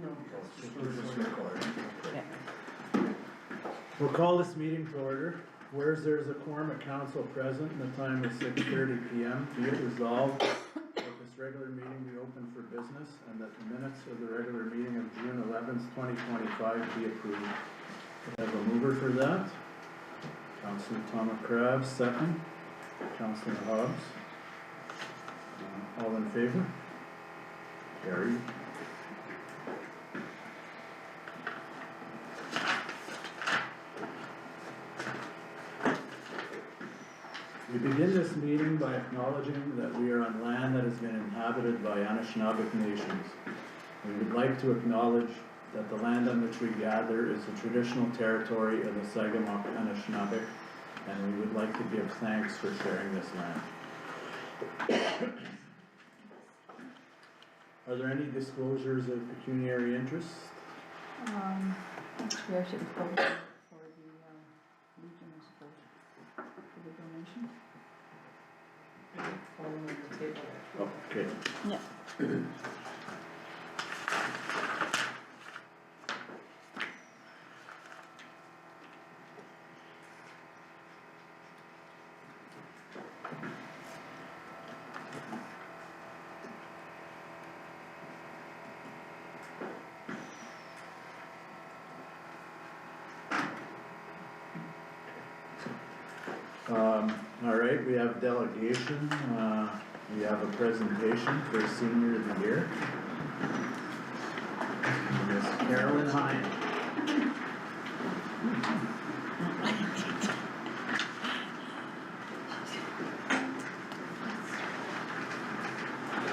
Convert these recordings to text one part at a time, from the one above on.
No. Yeah. We'll call this meeting to order. Whereas there's a quorum of council present and the time is 6:30 p.m. Be it resolved that this regular meeting be open for business and that the minutes of the regular meeting of June 11th, 2025 be approved. I have a mover for that. Councilor Thomas Krabs, second. Councilor Hobbs. All in favor? Carried. We begin this meeting by acknowledging that we are on land that has been inhabited by Anishinaabe nations. We would like to acknowledge that the land on which we gather is the traditional territory of the Sagamok Anishinaabe, and we would like to give thanks for sharing this land. Are there any disclosures of pecuniary interest? Actually, I should have called for the Legion, I suppose, for the donation. Following the table. Oh, okay. Yeah. All right, we have delegation, we have a presentation for Senior of the Year. Miss Carolyn Hine.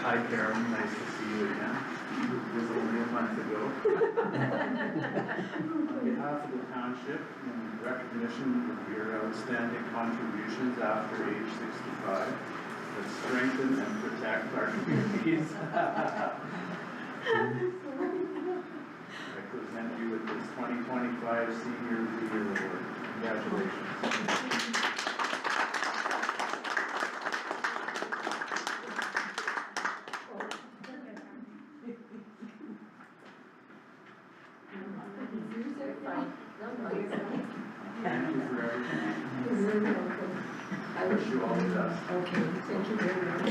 Hi Carolyn, nice to see you again. It was only a month ago. On behalf of the township, in recognition of your outstanding contributions after age 65, that strengthen and protect our communities. I present you with this 2025 Senior of the Year Award. Congratulations. Thank you for everything. I wish you all the best. Okay, thank you very much.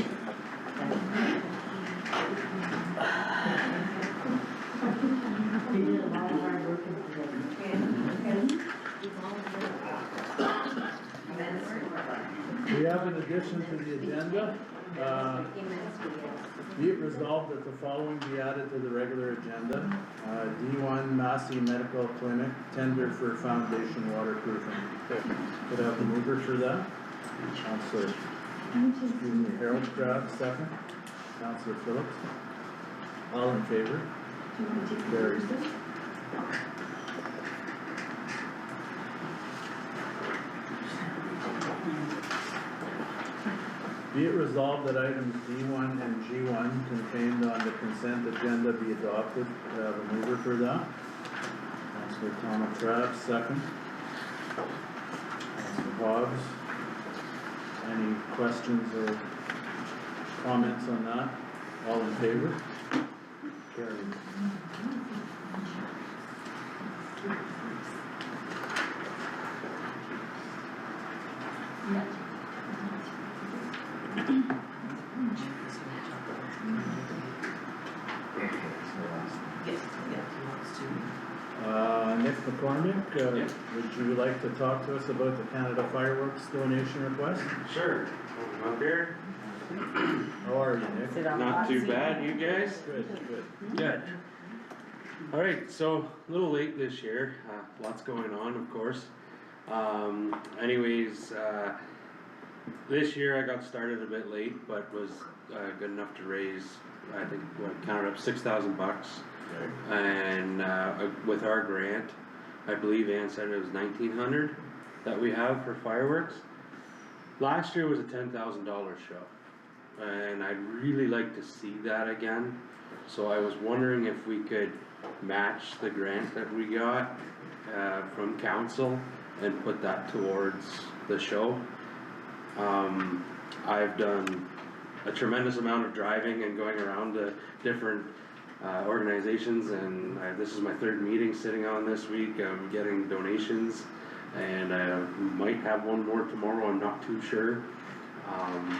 You did a lot of hard work We have an addition to the agenda. Be it resolved that the following be added to the regular agenda. D1 Massey Medical Clinic, tender for foundation waterproofing. Could I have the mover for that? Councilor, Harold Kraft, second. Councilor Phillips. All in favor? Carried. Be it resolved that items D1 and G1 contained on the consent agenda be adopted. Could I have a mover for that? Councilor Thomas Krabs, second. Councilor Hobbs. Any questions or comments on that? All in favor? Carried. Nick McCormick, would you like to talk to us about the Canada Fireworks donation request? Sure. I'm up here. How are you, Nick? Not too bad, you guys? Good, good. Good. Alright, so a little late this year, lots going on, of course. Anyways, this year I got started a bit late, but was good enough to raise, I think, counted up $6,000. Okay. And with our grant, I believe Ann said it was $1,900 that we have for fireworks. Last year was a $10,000 show, and I'd really like to see that again. So I was wondering if we could match the grant that we got from council and put that towards the show. I've done a tremendous amount of driving and going around to different organizations, and this is my third meeting sitting on this week. I'm getting donations, and I might have one more tomorrow, I'm not too sure.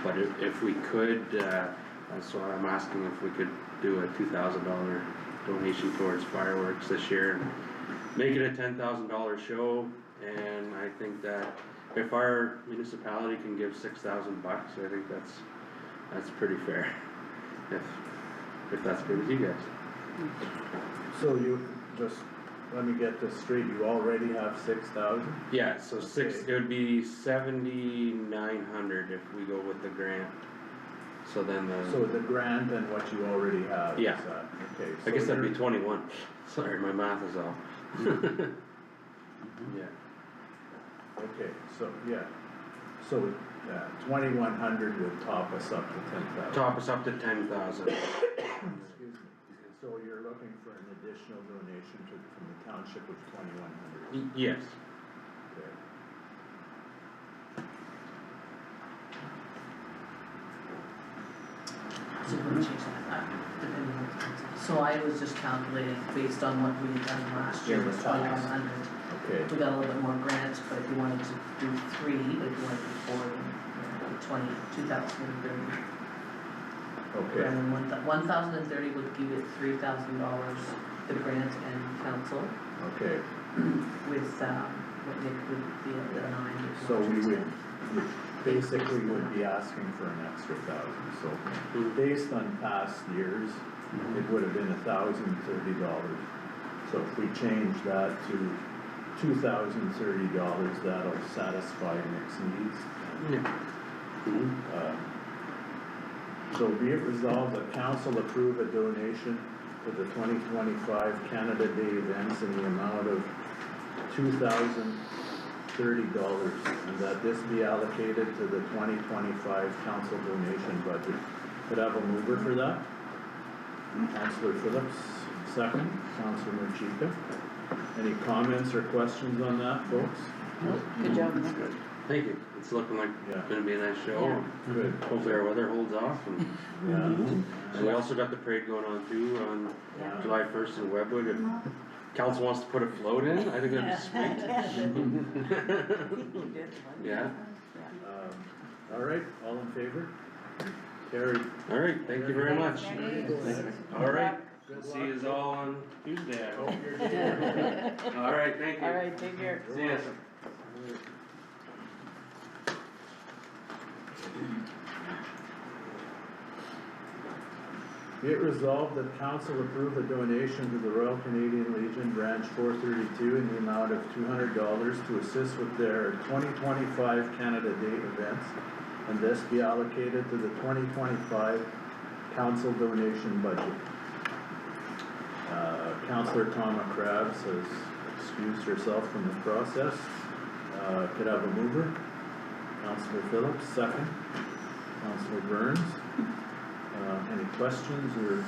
But if we could, that's why I'm asking if we could do a $2,000 donation towards fireworks this year, and make it a $10,000 show. And I think that if our municipality can give $6,000, I think that's pretty fair. If that's good with you guys. So you, just, let me get this straight, you already have 6,000? Yeah, so it would be 7,900 if we go with the grant. So then So the grant and what you already have, is Yeah. that, okay. I guess so that'd be you're- 21. Sorry, my math is off. Yeah. Okay, so, yeah, so, 2,100 would top us up to 10,000. Top us up to 10,000. Excuse me, so you're looking for an additional donation from the township of 2,100? Yes. Okay. So we're gonna change that, depending on the council. So I was just calculating based on what we had done last year In the was past. 2,100. Okay, We got a little bit more grants, but if you wanted to do 3, but if you wanted to do 4, then 2,030. okay, And then 1,030 would give it $3,000, the grant and council, okay, with, what Nick would be at the 9. so we would basically would be asking for an extra 1,000, so based on past years, it would have been $1,030. So if we change that to $2,030, that'll satisfy Nick's needs. Yeah. So be it resolved that council approve a donation to the 2025 Canada Day events in the amount of $2,030, and that this be allocated to the 2025 council donation budget. Could I have a mover for that? Councillor Phillips, second. Councillor Chica. Any comments or questions on that, folks? Good job, Nick. Thank you. It's looking like Yeah. it's gonna be a nice show. Yeah. Good. Hopefully our weather holds off. And Yeah. we also got the parade going on too on Yeah. July 1st in Webwood. If council wants to put a float in, I think that'd be sweet. Yeah. All right, all in favor? Carried. All right. Thank you very much. Thanks. All right. Good See you all on Tuesday. I hope. Hope you're here. All right. Thank you. All right, take care. See ya. Be it resolved that council approve a donation to the Royal Canadian Legion Branch 432 in the amount of $200 to assist with their 2025 Canada Day events, and this be allocated to the 2025 council donation budget. Councillor Tama Krabs has excused herself from the process. Could I have a mover? Councillor Phillips, second. Councillor Burns. Any questions or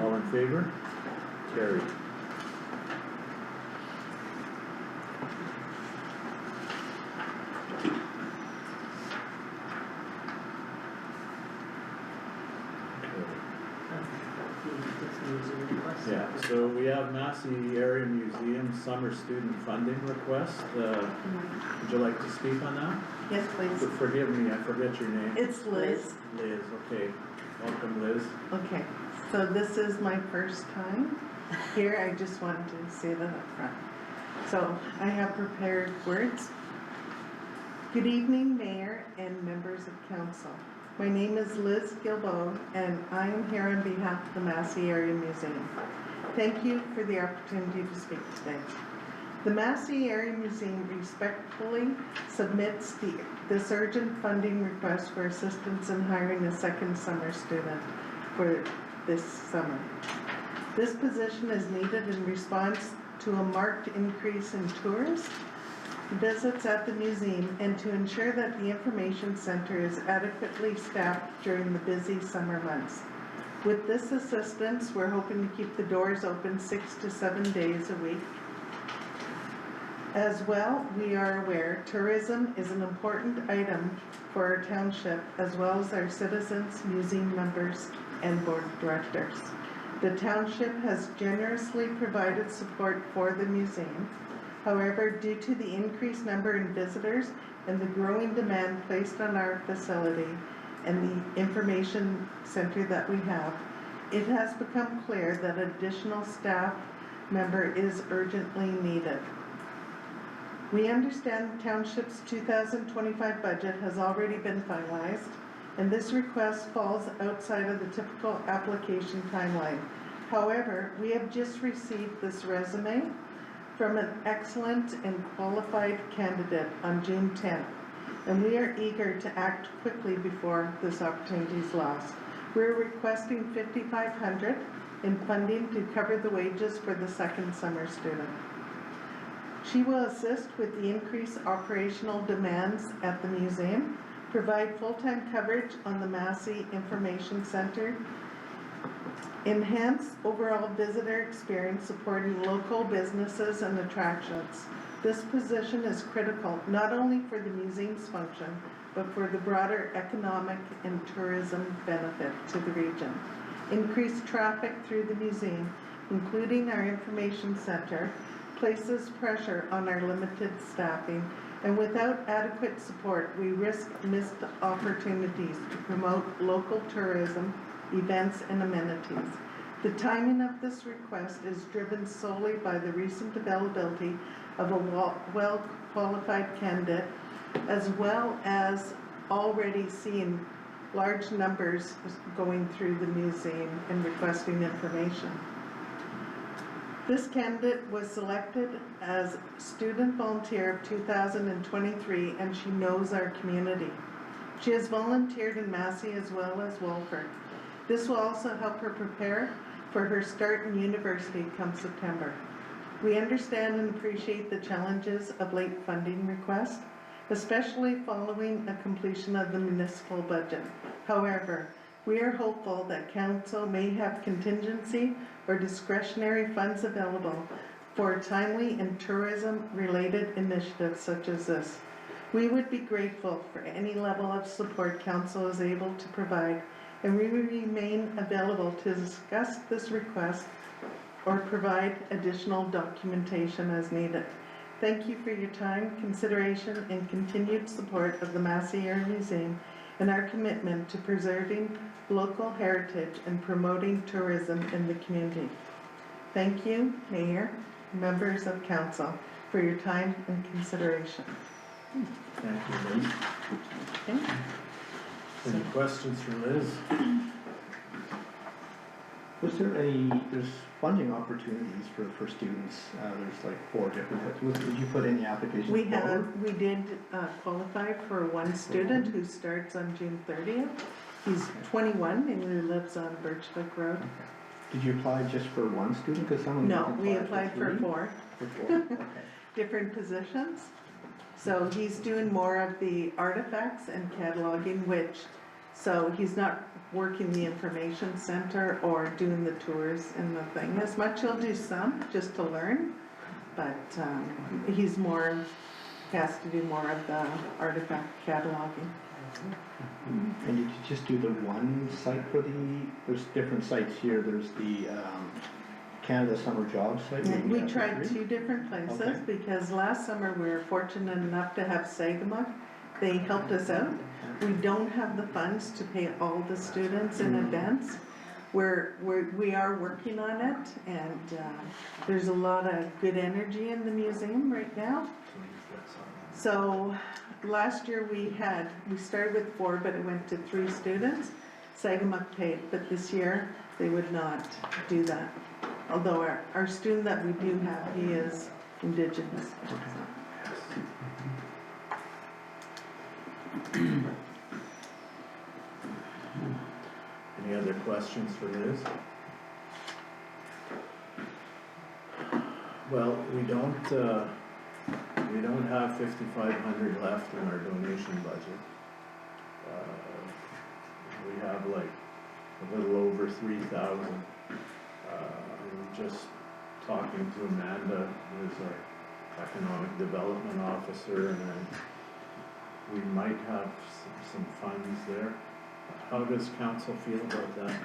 all in favor? Carried. Yeah, so we have Massey Area Museum Summer Student Funding Request. Would you like to speak on that? Yes, please. Forgive me, I forget your name. It's Liz. Liz, okay. Welcome, Liz. Okay, so this is my first time here. I just wanted to say that up front. So I have prepared words. Good evening, Mayor and members of council. My name is Liz Gilbo, and I am here on behalf of the Massey Area Museum. Thank you for the opportunity to speak today. The Massey Area Museum respectfully submits this urgent funding request for assistance in hiring a second summer student for this summer. This position is needed in response to a marked increase in tourist visits at the museum and to ensure that the information center is adequately staffed during the busy summer months. With this assistance, we're hoping to keep the doors open 6 to 7 days a week. As well, we are aware tourism is an important item for our township as well as our citizens, museum members, and board of directors. The township has generously provided support for the museum. However, due to the increased number in visitors and the growing demand placed on our facility and the information center that we have, it has become clear that additional staff member is urgently needed. We understand the township's 2025 budget has already been finalized, and this request falls outside of the typical application timeline. However, we have just received this resume from an excellent and qualified candidate on June 10th, and we are eager to act quickly before this opportunity is lost. We're requesting $5,500 in funding to cover the wages for the second summer student. She will assist with the increased operational demands at the museum, provide full-time coverage on the Massey Information Center, enhance overall visitor experience supporting local businesses and attractions. This position is critical not only for the museum's function, but for the broader economic and tourism benefit to the region. Increased traffic through the museum, including our information center, places pressure on our limited staffing, and without adequate support, we risk missed opportunities to promote local tourism, events, and amenities. The timing of this request is driven solely by the recent availability of a well-qualified candidate, as well as already seeing large numbers going through the museum and requesting information. This candidate was selected as Student Volunteer of 2023, and she knows our community. She has volunteered in Massey as well as Wolford. This will also help her prepare for her start in university come September. We understand and appreciate the challenges of late funding requests, especially following a completion of the municipal budget. However, we are hopeful that council may have contingency or discretionary funds available for timely and tourism-related initiatives such as this. We would be grateful for any level of support council is able to provide, and we will remain available to discuss this request or provide additional documentation as needed. Thank you for your time, consideration, and continued support of the Massey Area Museum and our commitment to preserving local heritage and promoting tourism in the community. Thank you, Mayor, members of council, for your time and consideration. Thank you, Liz. Okay. Any questions for Liz? Was there there's funding opportunities for students, there's like 4 different, did you put any applications forward? We did qualify for one student who starts on June 30th. He's 21 and he lives on Birchlick Road. Okay. Did you apply just for one student, because someone? No, we applied for 4 For 4, okay. different positions. So he's doing more of the artifacts and cataloging, so he's not working the information center or doing the tours and the thing as much. He'll do some just to learn, but he's has to do more of the artifact cataloging. And did you just do the one site for there's different sites here, there's the Canada Summer Jobs site? where you We got the tried 3? 2 different places Okay. because last summer we were fortunate enough to have Sagamuk. They helped us out. We don't have the funds to pay all the students in advance. We are working on it, and there's a lot of good energy in the museum right now. So last year we started with 4, but it went to 3 students. Sagamuk paid, but this year they would not do that. Although our student that we do have, he is Indigenous. Any other questions for Liz? Well, we don't have 5,500 left in our donation budget. We have like a little over 3,000. Just talking to Amanda, who's our economic development officer, and then we might have some funds there. How does council feel about that?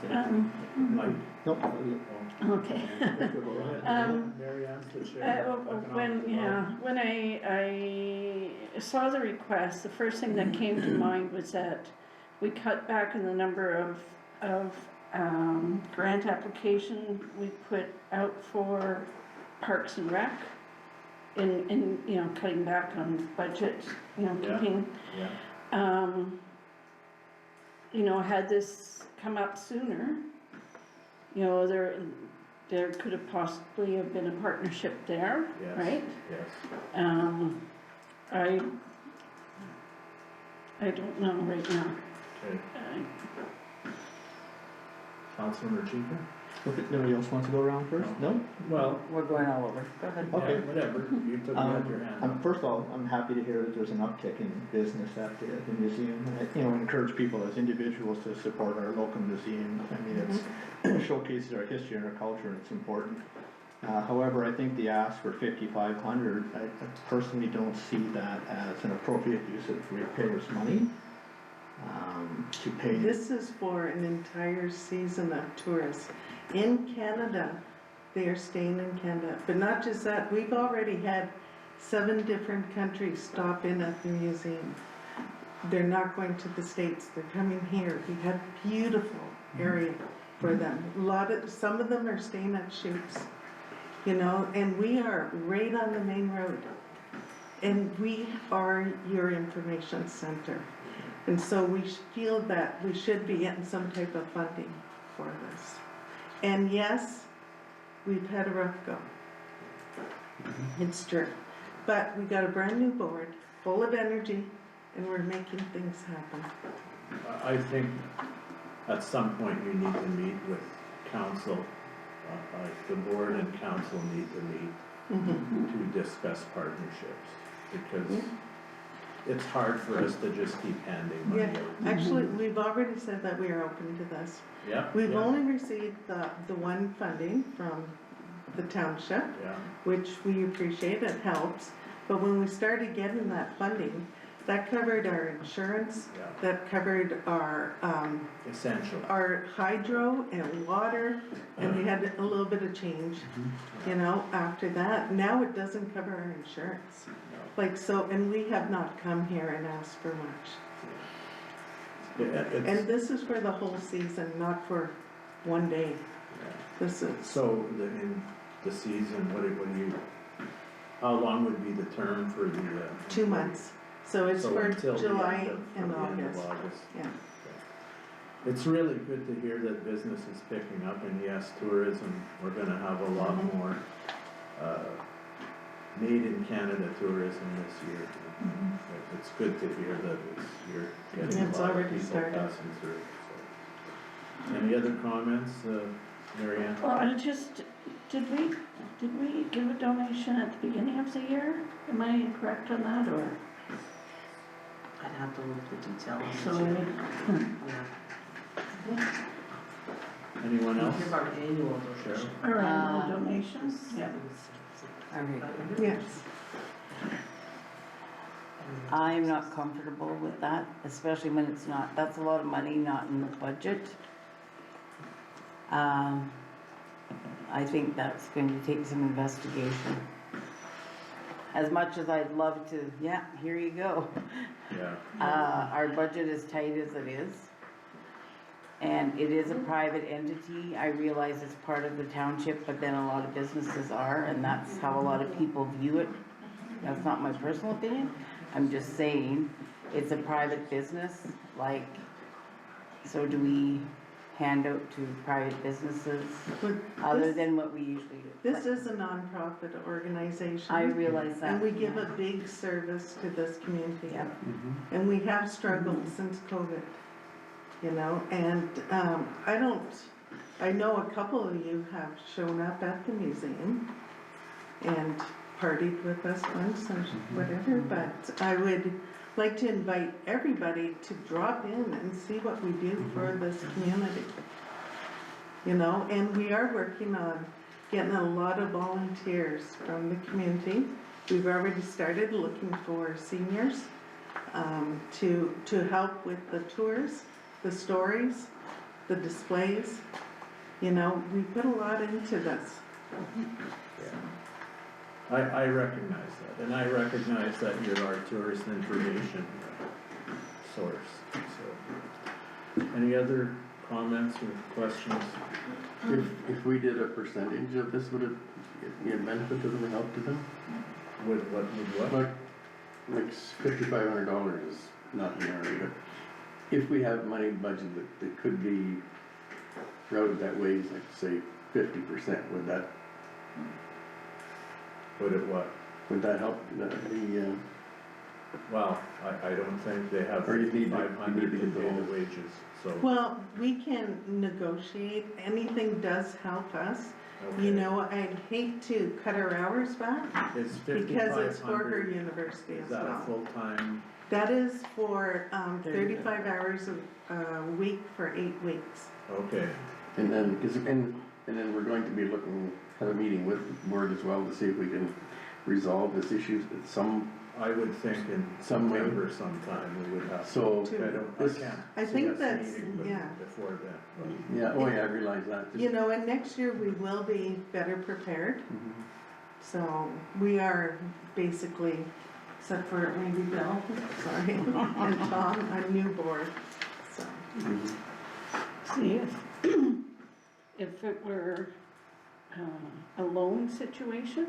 Mike? Nope. Okay. Go ahead. Mary Ann's the chair. of Economic Development. When I saw the request, the first thing that came to mind was that we cut back in the number of grant application we put out for Parks and Rec, in you know, cutting back on budget, you know, Yeah. keeping, Yeah, you know, had this come up sooner, you know, there could have possibly have been a partnership there, yes, right? yes, I don't know right now. okay. Councilman Chica? Okay, nobody else wants to go around first? No? Well, We're going all over. Go ahead. yeah, Okay. whatever, you took, you had your hand First of all, I'm happy to hear that there's an uptick in business at the museum. And I, encourage people as individuals to support our local museum. I mean, it showcases our history and our culture, and it's important. However, I think the ask for 5,500, I personally don't see that as an appropriate use of ratepayers' money. To pay. This is for an entire season of tourists. In Canada, they are staying in Canada, but not just that, we've already had 7 different countries stop in at the museum. They're not going to the States, they're coming here. We have beautiful area for them. Some of them are staying at Shoots, and we are right on the main road. And we are your information center. And so we feel that we should be getting some type of funding for this. And yes, we've had a rough go. It's true. But we got a brand new board, full of energy, and we're making things happen. I think at some point you need to meet with council, the board and council need to meet to discuss partnerships, because it's hard for us to just keep handing money Yeah, out. actually, we've already said that we are open to this. Yeah, We've yeah, only received the one funding from the township, yeah, which we appreciate, it helps. But when we started getting that funding, that covered our insurance, yeah, that covered our essential. hydro and water, and we had a little bit of change, after that. Now it doesn't cover our insurance. And we have not come here and asked for much. And this is for the whole season, not for one day. This is, So, in the season, what do you, how long would be the term for the? 2 months. So it's for until the July end of- and from the end of August. August. Yeah. It's really good to hear that business is picking up, and yes, tourism, we're gonna have a lot more, made in Canada tourism this year. It's good to hear that you're getting It's a lot of already people started. passing through, so. Any other comments, Mary Ann? Well, did we give a donation at the beginning of the year? Am I incorrect on that, or? I'd have to look at the details. So, Anyone else? Give our annual donation. our annual donations? Yeah. yes. I'm not comfortable with that, especially when it's not, that's a lot of money not in the budget. I think that's going to take some investigation. As much as I'd love to, yeah, here you go. Yeah. Our budget is tight as it is. And it is a private entity. I realize it's part of the township, but then a lot of businesses are, and that's how a lot of people view it. That's not my personal opinion. I'm just saying, it's a private business, so do we hand out to private businesses But other this- than what we usually do? This is a nonprofit organization. I realize that. And we give a big service to this community. Yeah. And we have struggled since COVID, and I know a couple of you have shown up at the museum and partied with us once and whatever, but I would like to invite everybody to drop in and see what we do for this community. And we are working on getting a lot of volunteers from the community. We've already started looking for seniors to help with the tours, the stories, the displays, you know, we put a lot into this. I recognize that, and I recognize that you're our tourist information source, so. Any other comments or questions? If we did a percentage of this, would it be a benefit to them or help to them? With what? Like $5,500 is not in our, but if we have money budgeted that could be routed that way, like say 50%, Would it what? help the Well, I don't think they have Or you need to- 500 you need to to pay go- the wages, so. Well, we can negotiate, anything does help us. Okay. You know, I'd hate to cut our hours back Is because it's for her 5,500, university is as that a well. full-time? That is for 35 hours a week for 8 weeks. Okay, and then we're going to be have a meeting with the board as well to see if we can resolve this issue at some, I would think in Some way. September sometime we would have. so. I can't. I see think us that's- meeting yeah. Before then, Yeah, oh yeah, I realize that. You know, and next year we will be better prepared. Mhm. So we are basically, except for maybe Bill, sorry, and Tom, a new board, so. Mhm. See, if it were a loan situation,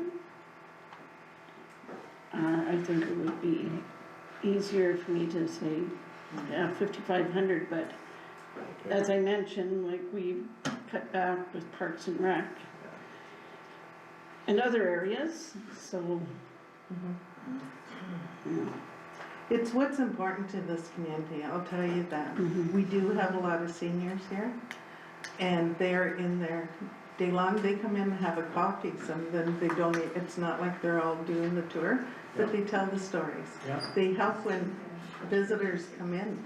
I think it would be easier for me to say, yeah, 5,500, but okay. as I mentioned, like we cut back with Parks and Rec and other areas, so, yeah. It's what's important to this community, I'll tell you that. Mhm. We do have a lot of seniors here, and they're in there day long, they come in and have a coffee, some of them, they don't, it's not like they're all doing the tour, but they tell the stories. Yeah. They help when visitors come in.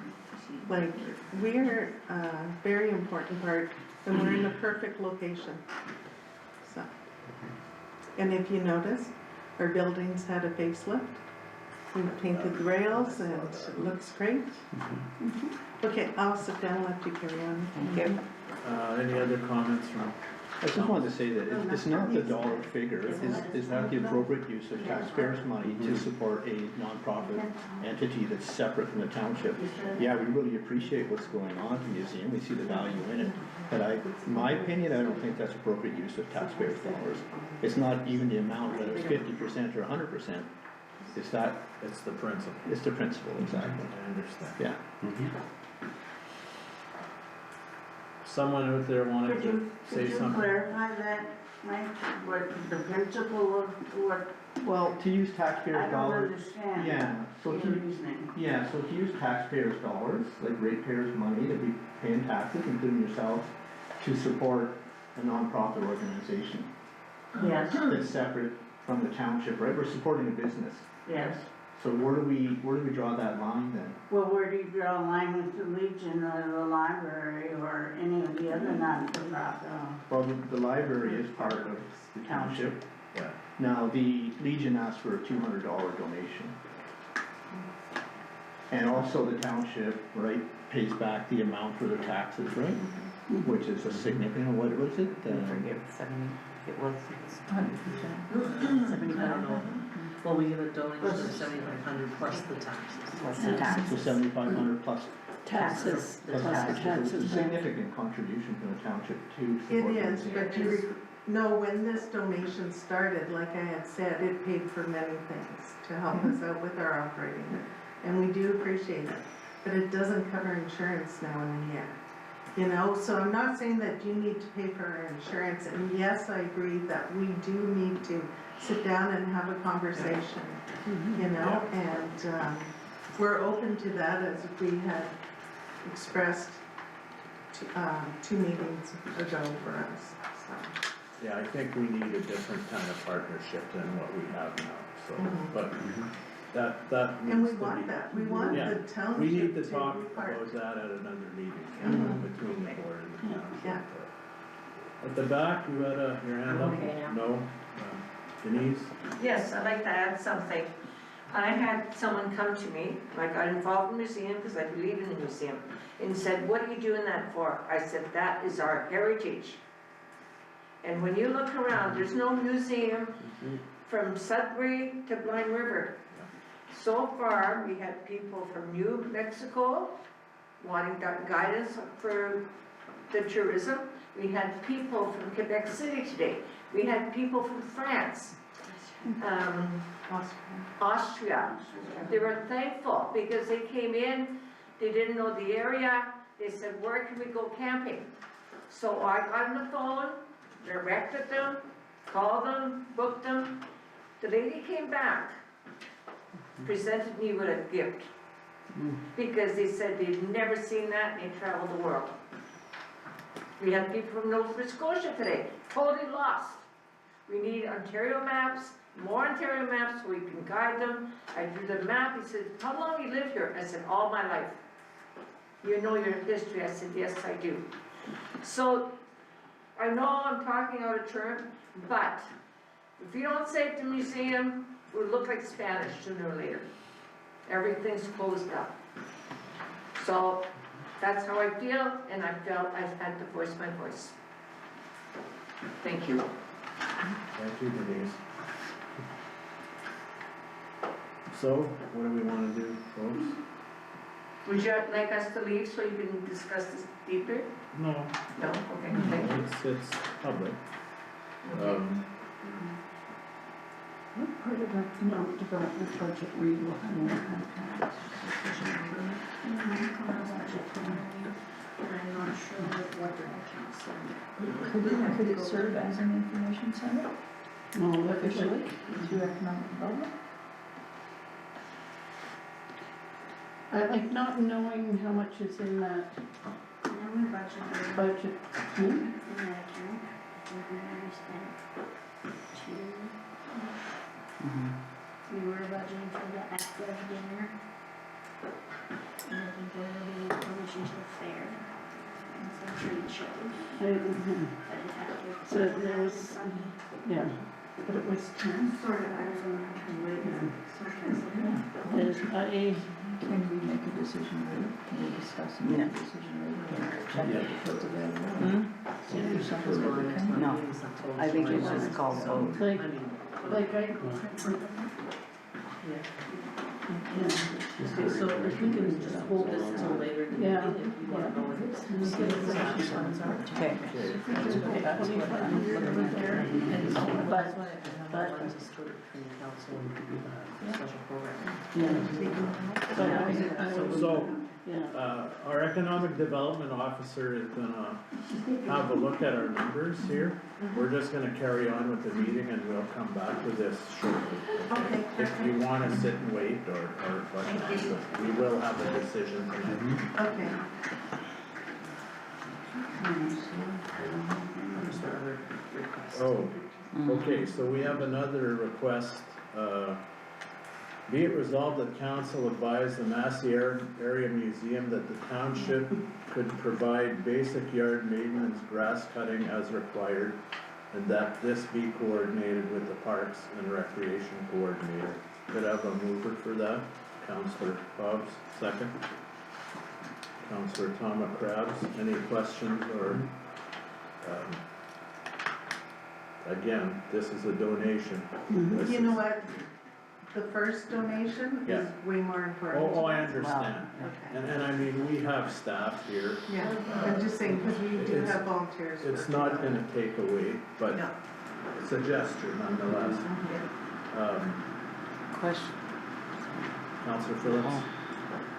Like, we're a very important part, and we're in a perfect location, so. And if you notice, our buildings had a facelift. We painted the rails and it looks great. Okay, I'll sit down and let you carry on. Thank you. Any other comments from? I just wanted to say that it's not the dollar figure, is not the appropriate use of taxpayers' money to support a nonprofit entity that's separate from the township. Yeah, we really appreciate what's going on at the museum, we see the value in it, but in my opinion, I don't think that's appropriate use of taxpayers' dollars. It's not even the amount, whether it's 50% or 100%, it's that, It's the principle. it's the principle, exactly, I understand. yeah. Someone out there wanted to say Could you something? clarify that, Mike, what the principle of what, Well, to use I taxpayers' don't dollars, understand yeah, so your to, reasoning. yeah, so to use taxpayers' dollars, like ratepayers' money that we pay in taxes, including yourself, to support a nonprofit organization Yes, that's separate from the township, right? We're supporting a business. yes. So where do we draw that line then? Well, where do you draw a line with the Legion or the library or any of the other non-for-profit? Well, the library is part of the township. Yeah. Now, the Legion asked for a $200 donation. And also the township, right, pays back the amount for their taxes, right? Which is a significant, what was it? I forget, it was. 75. Well, we give a donation of 7,500 plus the taxes. Plus the taxes. So 7,500 plus. Taxes, plus plus the It's a taxes. significant contribution from the township to It support is, the but you know, when this donation started, like I had said, it paid for many things to help us out with our operating. And we do appreciate it, but it doesn't cover insurance now in a year. You know, so I'm not saying that you need to pay for our insurance, and yes, I agree that we do need to sit down and have a conversation, you know, and, we're open to that as we had expressed, 2 meetings ago for us, so. Yeah, I think we need a different kind of partnership than what we have now, so, but that And we needs to want be. that, we want Yeah. the township We need to to talk be part. about that at another meeting, Mhm. between the board and the township. Yeah. At the back, you had your hand up? Okay, yeah. No? Denise? Yes, I'd like to add something. I had someone come to me, I got involved in the museum because I believe in the museum, and said, what are you doing that for? I said, that is our heritage. And when you look around, there's no museum from Sudbury to Blind River. So far, we had people from New Mexico wanting guidance for the tourism. We had people from Quebec City today. We had people from France, Austria. They were thankful because they came in, they didn't know the area. They said, where can we go camping? So I got on the phone, directed them, called them, booked them. The lady came back, presented me with a gift. Because they said they'd never seen that and they traveled the world. We had people from Nova Scotia today, totally lost. We need Ontario maps, more Ontario maps so we can guide them. I drew the map, he said, how long you live here? I said, all my life. You know your history? I said, yes, I do. So, I know I'm talking out of turn, but if you don't save the museum, we'll look like Spanish sooner or later. Everything's closed up. So, that's how I feel, and I felt I've had to voice my voice. Thank you. Thank you, Denise. So, what do we wanna do, folks? Would you like us to leave so you can discuss this deeper? No. No? Okay, thank you. It's public. What part of the economic development budget were you looking at? I'm not sure what the accounts are. Could it serve as an information center No, officially through economic development? I like not knowing how much is in that And we budgeted budget. in that account, we spent two. We were budgeting for the active dinner. And I think there will be permission to the fair and some trade shows. But it had to. So there was, yeah, but it was, Sort of, I don't know. there's, Can we make a decision later? Can we discuss and make a decision later? Check it if it's available? See if there's something that we can. No, I think it's just called vote. like, Okay, so if we can just hold this until later in the Yeah. meeting, if you wanna go with it. Can we get information funds out? Okay. That's what I'm looking at there. And so, That's why I have one to sort of between council and the special program. So, yeah, our economic development officer is gonna have a look at our numbers here. We're just gonna carry on with the meeting and we'll come back to this shortly. Okay, If you wanna sit and wait or whatnot, but we will have a decision tonight. okay. Oh, okay, so we have another request, be it resolved that council advise the Massey Area Museum that the township could provide basic yard maintenance, grass cutting as required, and that this be coordinated with the Parks and Recreation Coordinator. Could I have a mover for that? Councillor Hobbs, second. Councillor Thomas Krabs, any questions or, again, this is a donation. This You know is- what? The first donation Yeah. is way more important. Oh, I understand. Okay. And I mean, we have staff here. Yeah, I'm just saying, because we do It's- have volunteers. It's working not on it. gonna take away, but No. it's a gesture nonetheless. Question, Counselor Phillips?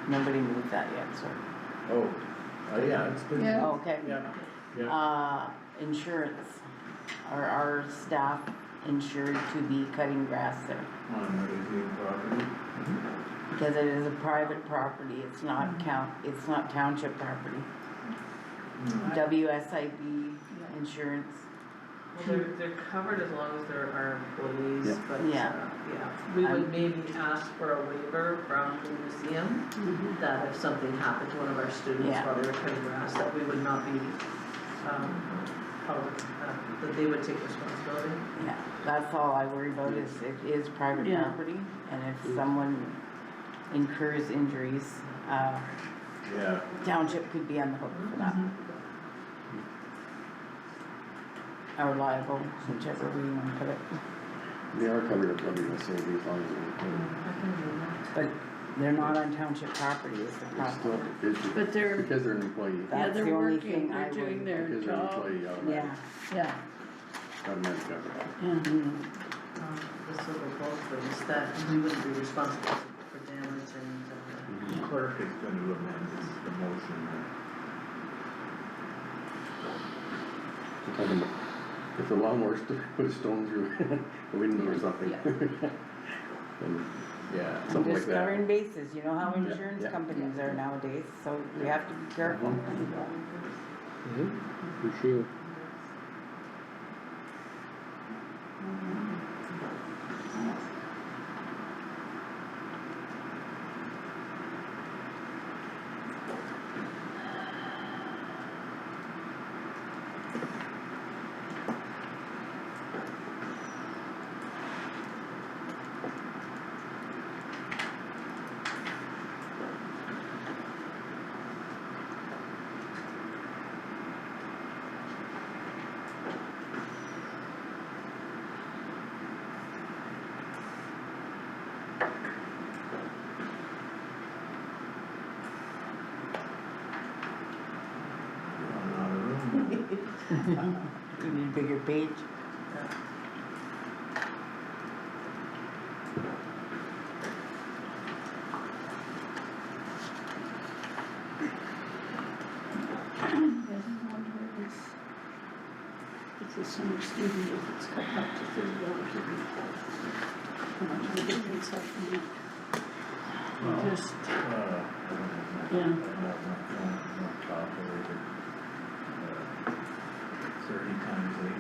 nobody moved that yet, so. Yeah, it's been. Yeah. Oh, okay. Yeah. Insurance, are our staff insured to be cutting grass there? On our museum property. Because it is a private property, it's not it's not township property. WSIB insurance, Well, they're covered as long as there are employees, Yeah. but, Yeah. we would maybe ask for a waiver from the museum, that if something happened to one of our students Yeah. while they were cutting grass, that we would not be, how, that they would take responsibility. Yeah, that's all I worry about is it is private Yeah. property, and if someone incurs injuries, Yeah, township could be on the hook for that. Or liable, whichever way you wanna put it, They are covered up under the same as long as but they're not on township property is the they're still, problem. it's But they're, because they're an employee. yeah, That's they're the only working, thing I they're doing would- their Because they're an job, employee, Yeah, yeah, automatic cover. yeah. mm, This will go both ways, that we wouldn't be responsible for damage and, the clerk is gonna amend the motion. If the lawnmower put a stone through a window or something. Yeah. Then Yeah. something like just that. covering bases, you know how insurance yeah. companies are nowadays, so we have to be careful. For sure. You need a bigger page. It's a summer student, if it's cut up to $30 a week. How much of a difference that can make? Well, Just, yeah. Not calculated. 30 times 8.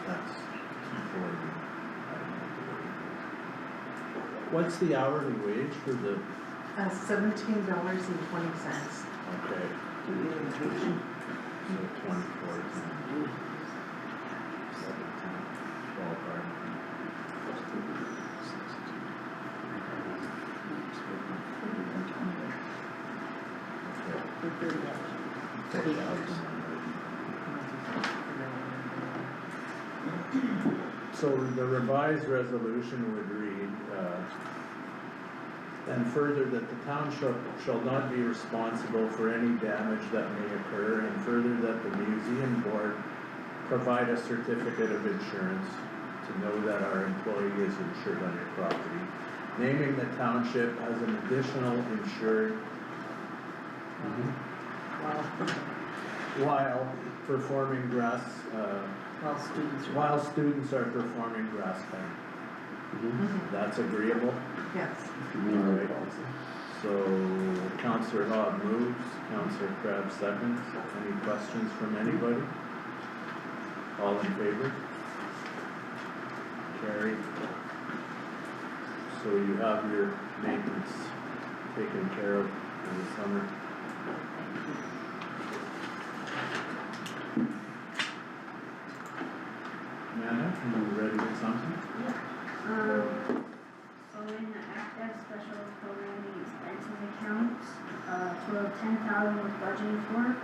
That's 40. I don't know what the wage is. What's the hourly wage for the, $17.20. okay, so 24 times 12 hours. So the revised resolution would read, and further that the township shall not be responsible for any damage that may occur, and further that the museum board provide a certificate of insurance to know that our employee is insured on your property, naming the township as an additional insured while performing grass, while students are performing grass cutting. That's agreeable? Yes. Alright. So Counselor Hogg moves, Counselor Crabbe seconds. Any questions from anybody? All in favor? Carried. So you have your maintenance taken care of in the summer. Amanda, you ready with something? So in the active special programming expenses account, total of 10,000 was budgeted for.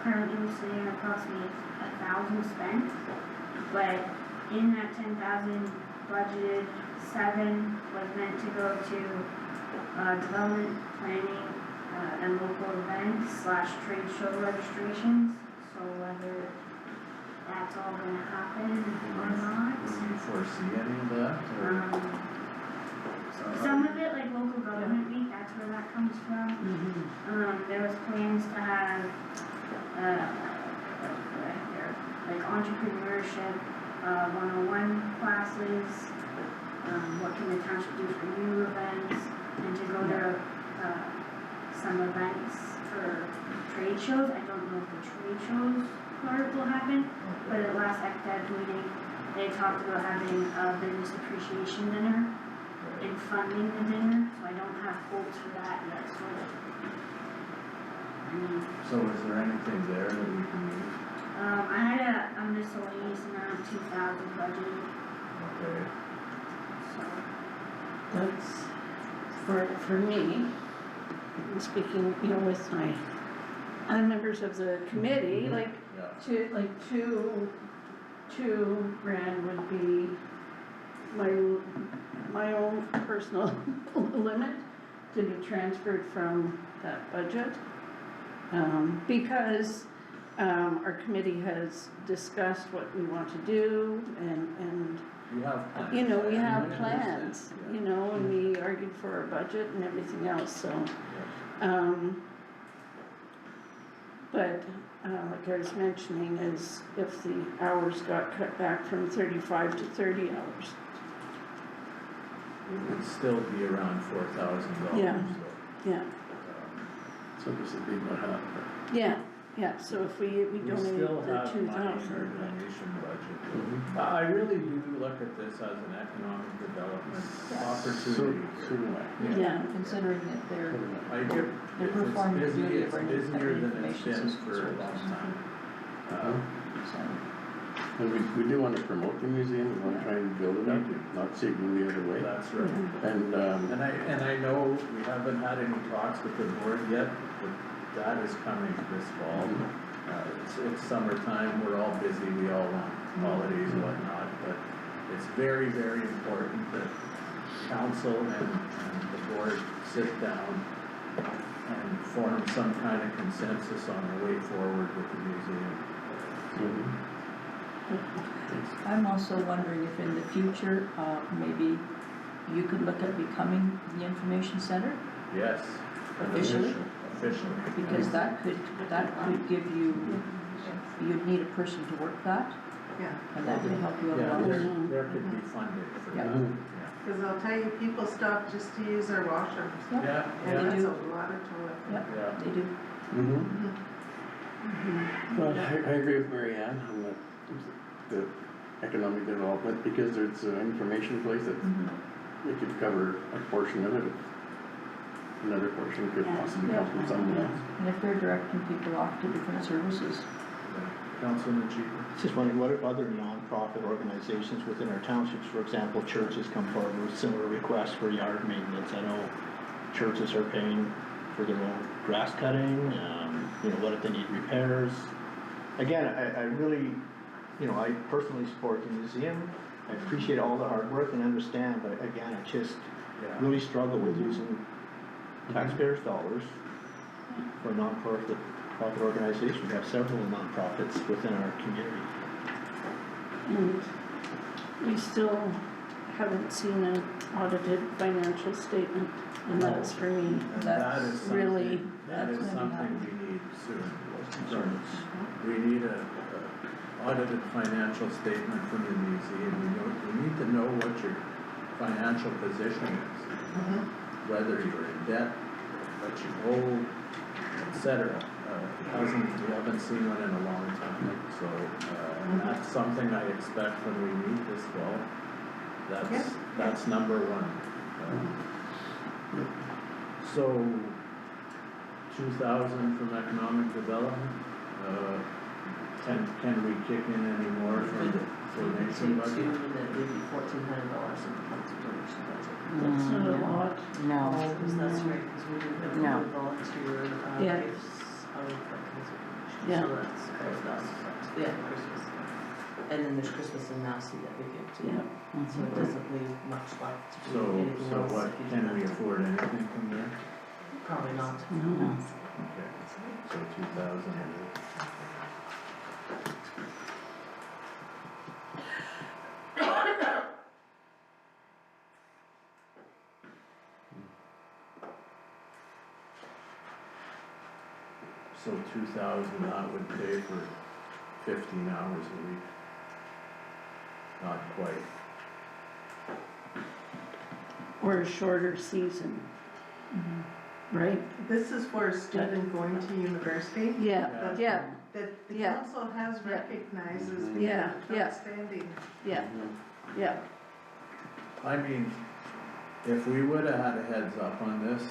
Currently we're sitting at approximately 1,000 spent, but in that 10,000 budgeted, 7 was meant to go to development planning and local events / trade show registrations. So whether that's all gonna happen or not. Do you foresee any of that? Or? Some of it, like local government week, that's where that comes from. There was plans to have, like entrepreneurship, 101 classes, what can the township do for new events, and to go to, some events for trade shows. I don't know if the trade shows part will happen, but at the last ACTED meeting, they talked about having a business appreciation dinner and funding the dinner, so I don't have quotes for that yet, so So is there anything there that we can use? I had a miscellaneous amount of 2,000 budgeted, Okay. so. That's, for me, speaking, you know, with my other members of the committee, like, Yeah. two grand would be my own personal limit to be transferred from that budget. Because, our committee has discussed what we want to do and, You have plans. you know, we have I understand. plans, Yeah. you know, and we argued for our budget and everything else, so. Yeah. But, like I was mentioning, is if the hours got cut back from 35 to 30 hours. It would still be around $4,000. Yeah. Yeah, So this would be about half, yeah, so if we We donate still the have money in our 2,000. donation budget. Mhm. I really do look at this as an economic development Yes. so, opportunity so here. do I. Yeah, Considering that they're I get, They're if it's performing busy, duty it's of bringing busier than it's information been systems for a long services. time. so. And we do wanna promote the museum, we wanna try and build it up, not see it go the other way. That's right. And, And I know we haven't had any talks with the board yet, but that is coming this fall. It's summertime, we're all busy, we all want holidays and whatnot, but it's very, very important that council and the board sit down and form some kind of consensus on the way forward with the museum. I'm also wondering if in the future, maybe you could look at becoming the information center, Yes. Officially? Officially. because that could give you, you'd need a person to work that, Yeah, and that could help you out a Yeah, lot. there could be funding for Yeah. that. Mhm. cause I'll tell you, people stop just to use our washrooms, Yeah, and yeah, that's do. a lot of toilet. Yep, yeah. they do. Well, I agree with Mary Ann on the economic development, because there's an information place that we could cover a portion of it. Another portion could possibly come from someone else. And if they're directing people off to different services. Councilman Cheaper. Just wondering, what if other nonprofit organizations within our townships, for example, churches come forward with similar requests for yard maintenance? I know churches are paying for their own grass cutting, you know, what if they need repairs? Again, I really, you know, I personally support the museum, I appreciate all the hard work and understand, but again, I just Yeah. really struggle with using taxpayers' dollars for a non-profit organization. We have several nonprofits within our community. and we still haven't seen an audited financial statement, and that's for me. And that is something, really- that is that's gonna be something we need soon. We need a audited financial statement from the museum. We need to know what your financial position is. Whether you're in debt, what you owe, et cetera. We haven't seen one in a long time, so, that's something I expect when we meet this fall. That's number one. So, 2,000 from economic development, can we kick in any more from the donation budget? And then maybe $1,400 in the council donation budget. That's not a lot. No, Because that's right, because we did have No. a volunteer, Yeah. gifts out of the council donation. Yeah. So that's $5,000, yeah, Christmas. And then there's Christmas and Massey that we give too. Yeah. So it doesn't leave much left to do So, anything so else. what, if you do can that. we afford anything from there? Probably not. No. Okay, so 2,000. So 2,000, that would pay for 15 hours a week. Not quite. Or a shorter season, right? This is for a student going to university. Yeah, yeah, That the Yeah. council has Yeah. recognized as being Yeah, yeah. outstanding. yeah, yeah. I mean, if we would've had a heads up on this,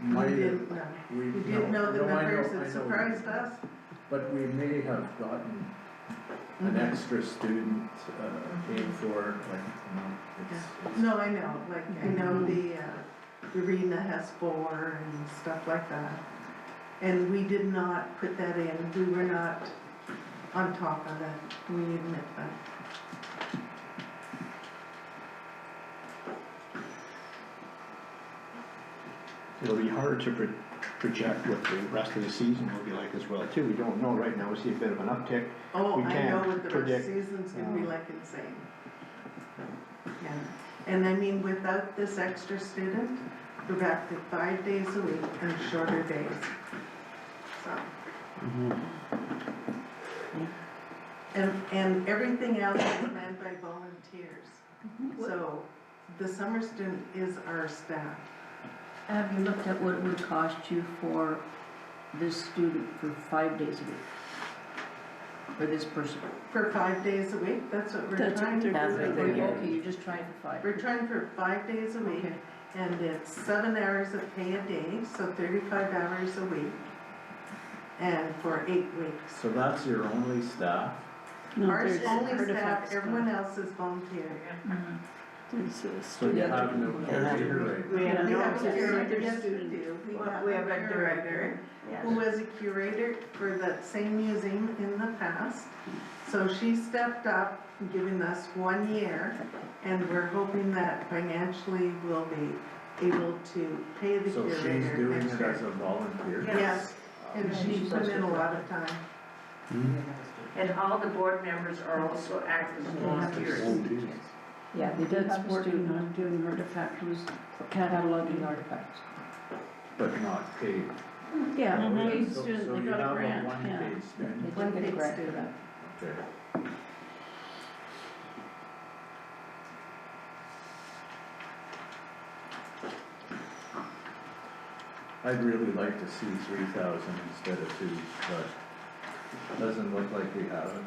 might We have, didn't know. We didn't know the no, I numbers, know, I it know. surprised us. But we may have gotten an extra student, paid for, like, it's. No, I know, like, I know the arena has 4 and stuff like that. And we did not put that in, we were not on top of it, we admit that. It'll be hard to project what the rest of the season will be like as well too. We don't know right now, we see a bit of an uptick. Oh, We I know can't what the rest predict, of the season's gonna be like insane. Yeah, and I mean, without this extra student, we're back to 5 days a week and shorter days. So. And everything else is manned by volunteers. So the summer student is our staff. Have you looked at what it would cost you for this student for 5 days a week? For this person? For 5 days a week, that's what we're That's what trying to do. they're That's what they're getting. Okay, you're just trying for 5. We're trying for 5 days a week, Okay. and it's 7 hours of pay a day, so 35 hours a week. And for 8 weeks. So that's your only staff? No, Ours there's only artifact staff, everyone else is volunteer. There's a So you student. have no curator, right? We have no, a it's curator, a yes we student. do. We have a director. Who was a curator for that same museum in the past. So she stepped up, giving us 1 year, and we're hoping that financially we'll be able to pay the So curator she's doing next it year. as a volunteer? Yes, and she put in a lot of time. And all the board members are also active volunteers. Yeah, they did That's have a working student on doing artifact, who was cataloging. cataloging artifacts. But not paid? Yeah, So- paid so student, they you got a have grant, one yeah. paid They student, did One get a paid grant for student. that. okay. I'd really like to see 3,000 instead of 2, but doesn't look like we have it.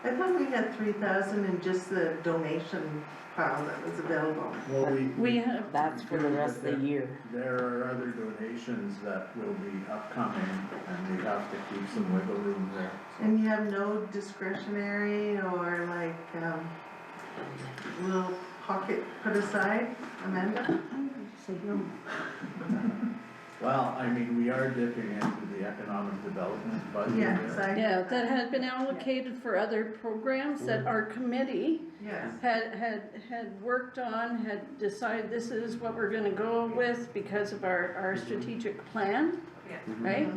I thought we had 3,000 in just the donation pile that was available. Well, We have, That's for the rest of the year. There are other donations that will be upcoming, and we have to keep some wiggle room there. so. And you have no discretionary or like, little pocket put aside, Amanda? Say no. Well, I mean, we are dipping into the economic development budget Yes, there. yeah, that had been allocated for other programs that our committee Yes. had worked on, had decided this is what we're gonna go with because of our strategic plan, Yeah. right?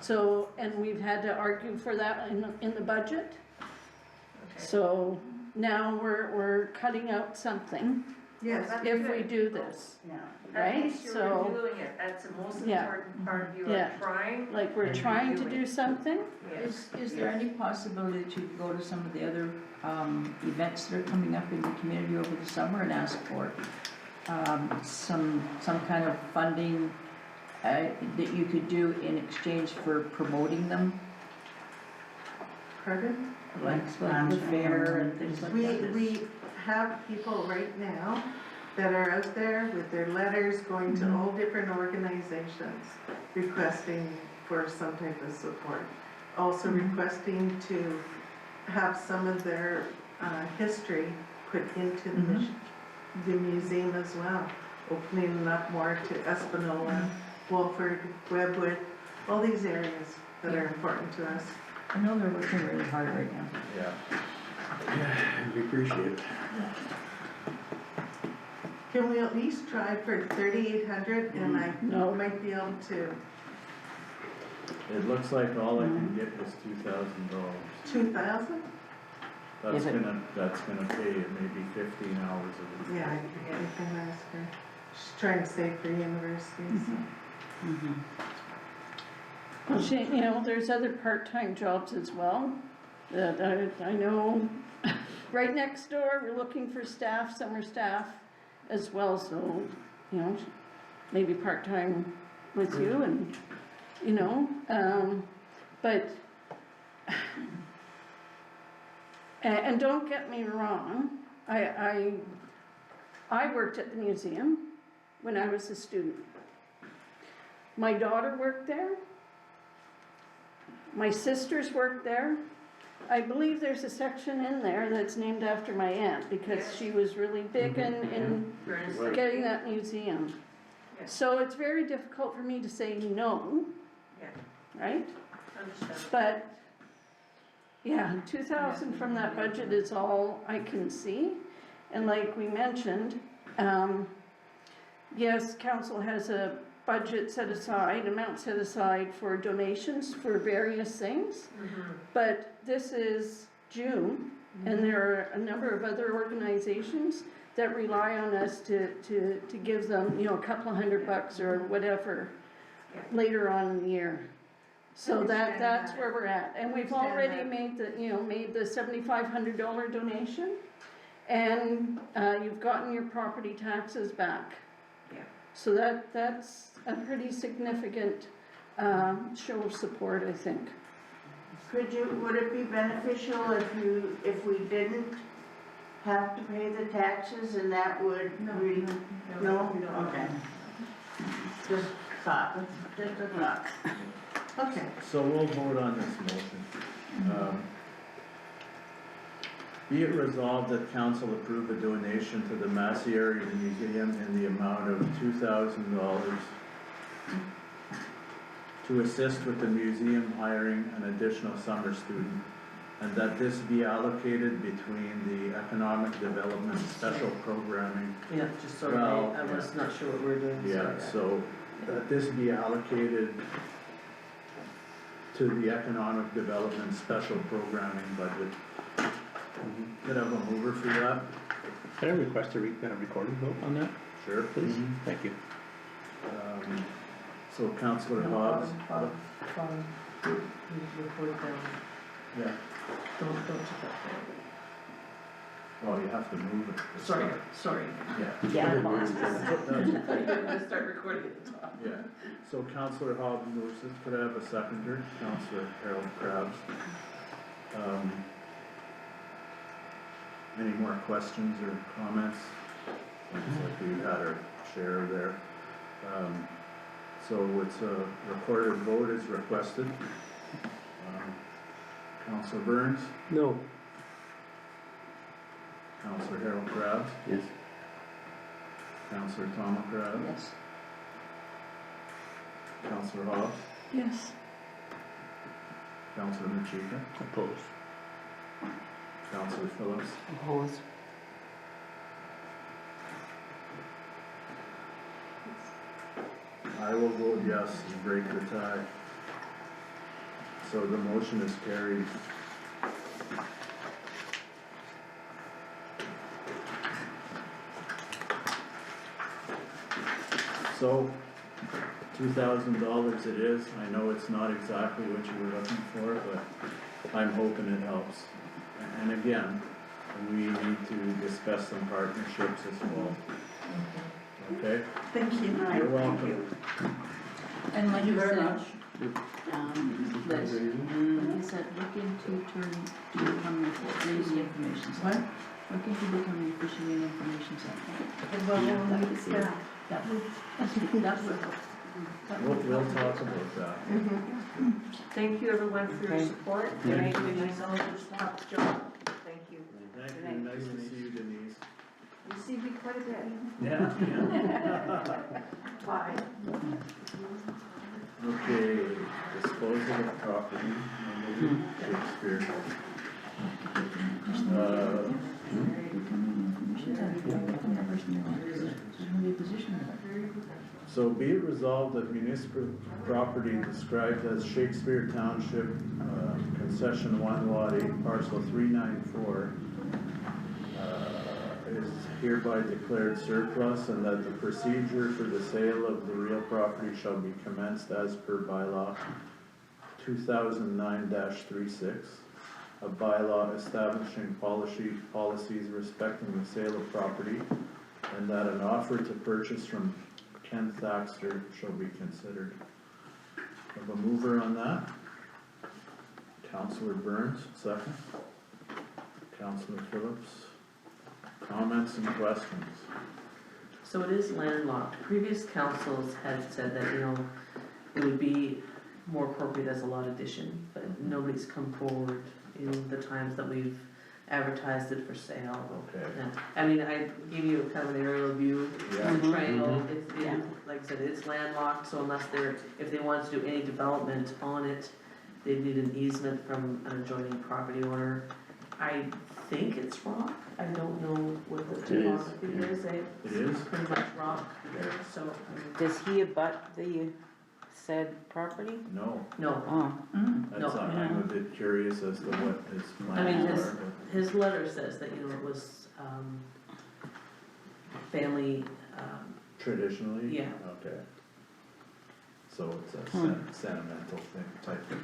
So, and we've had to argue for that in the budget. So now we're cutting out something Yes, if we do this, At right? least you're So, reviewing it, that's the most Yeah. important part, you Yeah. are trying. like, we're trying to do something. Yes. Is there any possibility that you could go to some of the other events that are coming up in the community over the summer and ask for some kind of funding that you could do in exchange for promoting them? pardon? Like the fair and things like that? We have people right now that are out there with their letters going to all different organizations requesting for some type of support. Also requesting to have some of their history put into the museum as well. Opening up more to Espanola, Wolford, Webwood, all these areas that are important to us. I know they're working really hard right now. Yeah. Yeah, we appreciate it. Can we at least try for 3,800 and I No. might be able to, It looks like all I can get is $2,000. 2,000? That's Yeah, but- gonna pay maybe 15 hours a week. Yeah, I can ask her. She's trying to save for universities. Well, you know, there's other part-time jobs as well, that I know, right next door, we're looking for staff, summer staff as well, so, you know, maybe part-time with you and, you know, but, and don't get me wrong, I worked at the museum when I was a student. My daughter worked there. My sisters worked there. I believe there's a section in there that's named after my aunt, because she was really big in getting that museum. Yes. So it's very difficult for me to say no, Yeah, right? understand. But, yeah, 2,000 from that budget is all I can see. And like we mentioned, yes, council has a budget set aside, amount set aside for donations for various things. But this is June, and there are a number of other organizations that rely on us to give them, you know, a couple of $100 or whatever later on in the year. So that's where we're at, and we've already made the $7,500 donation, and you've gotten your property taxes back. Yeah. So that's a pretty significant show of support, I think. Would it be beneficial if we didn't have to pay the taxes and that would no? Okay. Just a thought. Okay. So we'll vote on this motion. Be it resolved that council approve a donation to the Massey Area Museum in the amount of $2,000 to assist with the museum hiring an additional summer student, and that this be allocated between the economic development special programming. Yeah, just sorry, Well, I was not sure what we were doing, Yeah, sorry. so that this be allocated to the economic development special programming budget. Could I have a mover for that? Can I request a recording vote on that, Sure, please. Thank you. So Councillor Hobbs. You report it down, Yeah. don't take that Oh, you have to move it. down. Sorry. Yeah. Yeah. I thought you were gonna start recording at the top. Yeah, so Councillor Hobbs moves it, could I have a seconder? Councillor Harold Krabs. Any more questions or comments? Looks like we've had our share there. So it's a recorded vote is requested. Councillor Burns, No. Councillor Harold Krabs, Yes. Councillor Tom Krabs, Yes. Councillor Hobbs, Yes. Councillor Machika, Opposed. Councillor Phillips, Opposed. I will vote yes to break the tie. So the motion is carried. So, $2,000 it is. I know it's not exactly what you were looking for, but I'm hoping it helps. And again, we need to discuss some partnerships as well. Okay? Thank you. You're welcome. And like Thank you you very said, much. Liz, like you said, look into becoming the information center. What? Look into becoming officially an information center. Well, That would help. We'll talk about that. Thank you everyone for your Okay. support, Thank and you. doing a top job, thank you. Thank you, nice to see you, Denise. You see me quite a bit. Yeah. Bye. Okay, disposal of property, Shakespeare. So be it resolved that municipal property described as Shakespeare Township, concession 1 lot 8 parcel 394, is hereby declared surplus, and that the procedure for the sale of the real property shall be commenced as per bylaw 2009-36, a bylaw establishing policies respecting the sale of property, and that an offer to purchase from Ken Thaxter shall be considered. Have a mover on that? Councillor Burns, second. Councillor Phillips. Comments and questions? So it is landlocked. Previous councils had said that, it would be more appropriate as a lot addition, but nobody's come forward in the times that we've advertised it for sale. Okay. Yeah. I mean, I gave you kind of an aerial view, Yeah. the triangle, Yeah. like I said, it's landlocked, so unless if they wanted to do any development on it, they'd need an easement from an adjoining property owner. I think it's rock, I don't know what the It is, topography yeah. is, It is? it's pretty much rock there, so, I mean, Does he abut the said property? No, No, Oh, that's, No. I'm a bit curious as to what his I mean, plans his, are. his letter says that, you know, it was, family, Traditionally? Yeah. Okay. So it's a sentimental thing type of.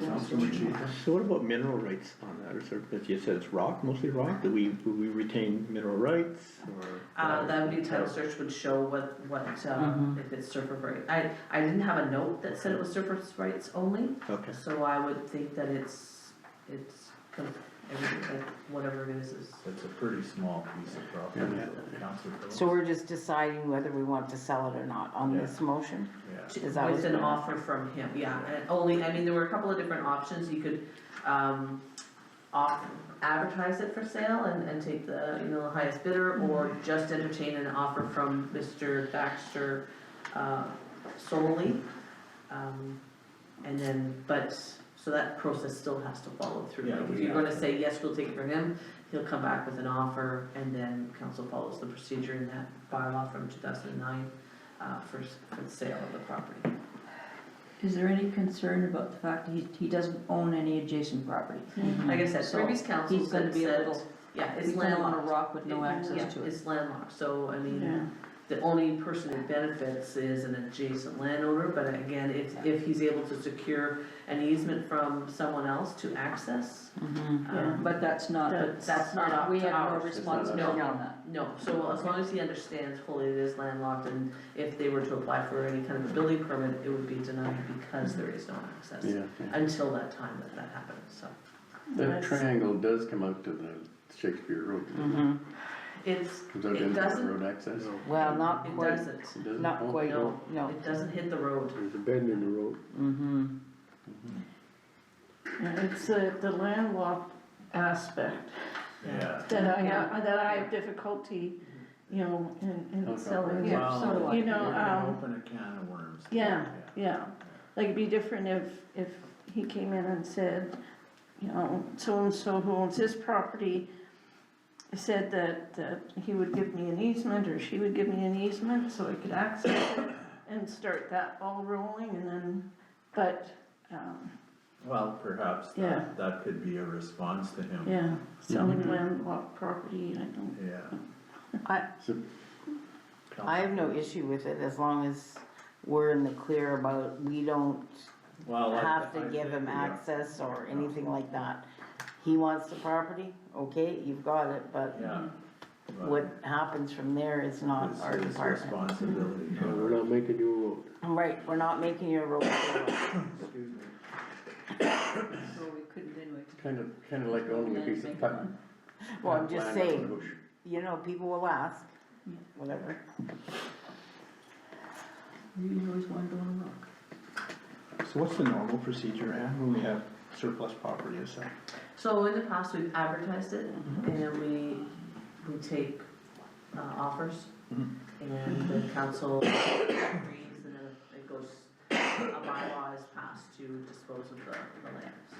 Councilor Chief. So what about mineral rights on that, or sort of, if you said it's rock, mostly rock, do we retain mineral rights, or? that would be title search would show what, if it's surface right. I didn't have a note that said it was surface rights only, Okay. so I would think that it's kind of everything, like whatever it is. It's a pretty small piece of property, Councilor Phillips. so we're just deciding whether we want to sell it or not on this motion? Yeah. Is that what With an you're- offer from him, yeah, and only, I mean, there were a couple of different options, you could, advertise it for sale and take the, you know, the highest bidder, or just entertain an offer from Mr. Baxter, solely. And then, so that process still has to follow through, Yeah, like, if we you're have gonna to. say, yes, we'll take it from him, he'll come back with an offer, and then council follows the procedure in that bylaw from 2009, for the sale of the property. Is there any concern about the fact that he doesn't own any adjacent property? Like I said, So, previous councils he's gonna had be a said, little, yeah, it's he's gonna landlocked. on a rock with no Yeah, access to it. it's landlocked, so, I Yeah. mean, the only person who benefits is an adjacent landowner, but again, if he's able to secure an easement from someone else to access, But that's not, that's not up we to have no ours. responsibility on that. no, so as long as he understands fully it is landlocked, and if they were to apply for any kind of a building permit, it would be denied because there is no access. Yeah, Until that time that happens, so. that triangle does come out to the Shakespeare Road. Comes out It into the doesn't, road access. Well, not it quite, doesn't, It doesn't? not Oh, quite, no, no. it doesn't hit the road. There's a bend in the road. Mm-hmm. Yeah, it's the landlocked aspect Yeah. that I have difficulty, you know, in Okay. selling it. Yeah, so do I. You know, You're gonna open a can of worms. yeah. Like, it'd be different if he came in and said, you know, so-and-so who owns this property said that he would give me an easement, or she would give me an easement, so I could access it and start that ball rolling, and then, but, Well, perhaps Yeah. that could be a response to him. yeah, selling landlocked property, I don't, Yeah. I have no issue with it as long as we're in the clear about, we don't Well, have to I give think him we are. access or anything like that. He wants the property, okay, you've got it, but Yeah. But what happens from there is not it's our his department. responsibility. We're not making you Right, we're not making you a road. Excuse me. So we couldn't anyway. kind of like owning a piece of land. Well, I'm just land up in the saying, bush. you know, people will ask, whatever. You always wanted to own a rock. So what's the normal procedure, Ann, when we have surplus property as such? So in the past, we've advertised it, and we take offers, and the council agrees, and then it goes, a bylaw is passed to dispose of the land, so.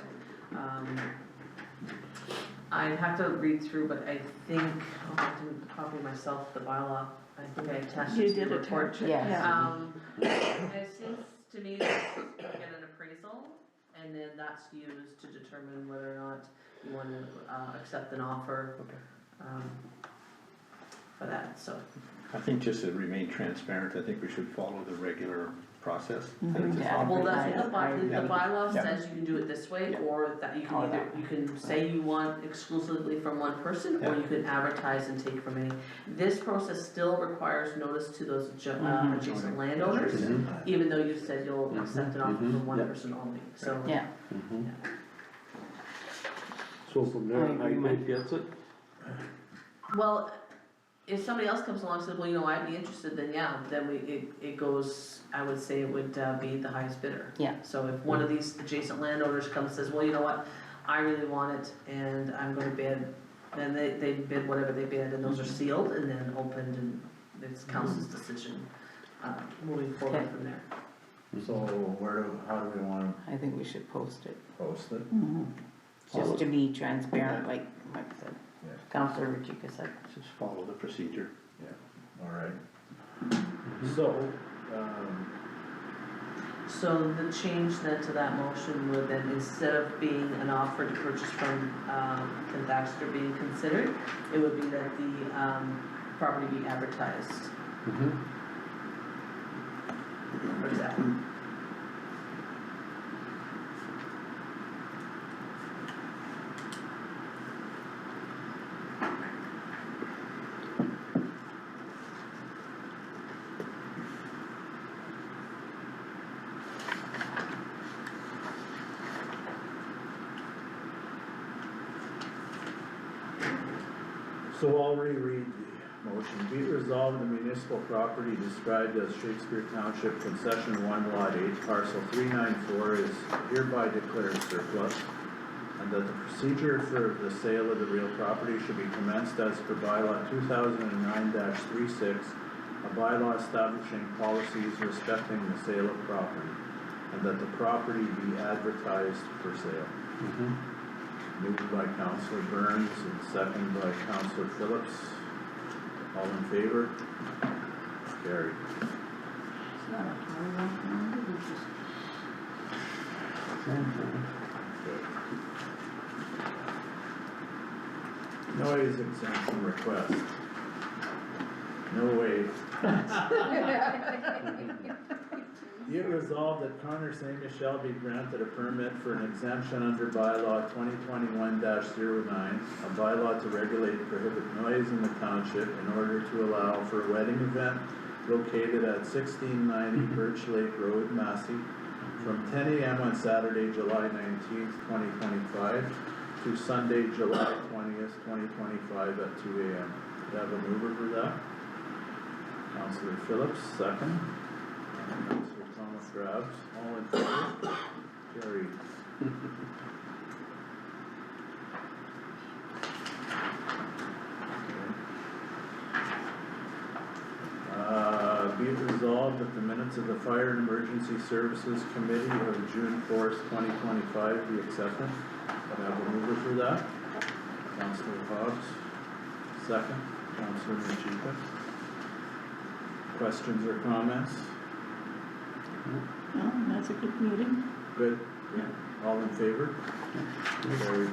I'd have to read through, but I think, I didn't copy myself the bylaw, I think I attached you it to did the report. attach it, Yes. yeah. It seems to me that you get an appraisal, and then that's used to determine whether or not you want to accept an offer. For that, so. I think just to remain transparent, I think we should follow the regular process. Yeah. Well, that's what Yeah. the bylaw Yeah. says, you can do it this way, Yeah. or that you can Or either, that. you can say you want exclusively from one person, or Yeah. you can advertise and take from any. This process still requires notice to those adjacent landowners, even though you said you'll accept an offer from one Yep. person only, so. Yeah. So from I agree, Mike. gets it? Well, if somebody else comes along and says, well, you know, I'd be interested, then yeah, then it goes, I would say it would, be the highest bidder. Yeah. So if one of these adjacent landowners comes and says, well, you know what, I really want it and I'm gonna bid, then they bid whatever they bid, and those are sealed and then opened, and it's council's decision, moving forward Okay. from there. So how do we wanna I think we should post it, post it? just to be transparent, like I said, Yeah. Councilor Rachika said. Just follow the procedure. Alright. So, So the change then to that motion would then, instead of being an offer to purchase from, Ken Thaxter being considered, it would be that the, property be advertised. Or is that? so I'll reread the motion. Be it resolved, the municipal property described as Shakespeare Township Concession 1 Lot 8, parcel 394 is hereby declared surplus, and that the procedure for the sale of the real property should be commenced as per bylaw 2009-36, a bylaw establishing policies respecting the sale of property, and that the property be advertised for sale. Moved by Councilor Burns and second by Councilor Phillips. All in favor? Carried. It's not a hard one, it's just Noise exemption request. No way. Be it resolved that Connor St. Michel be granted a permit for an exemption under bylaw 2021-09, a bylaw to regulate and prohibit noise in the township in order to allow for a wedding event located at 1690 Birch Lake Road, Massey, from 10 a.m. on Saturday, July 19th, 2025 to Sunday, July 20th, 2025 at 2 a.m. Do I have a mover for that? Councilor Phillips, second. Councilor Thomas Grabs, all in favor? Carried. Be it resolved that the minutes of the Fire and Emergency Services Committee of June 4th, 2025 be accepted. I have a mover for that. Councilor Hobbs, second. Councilor Machika. Questions or comments? No, that's a good meeting. Good, yeah, all in favor? Carried.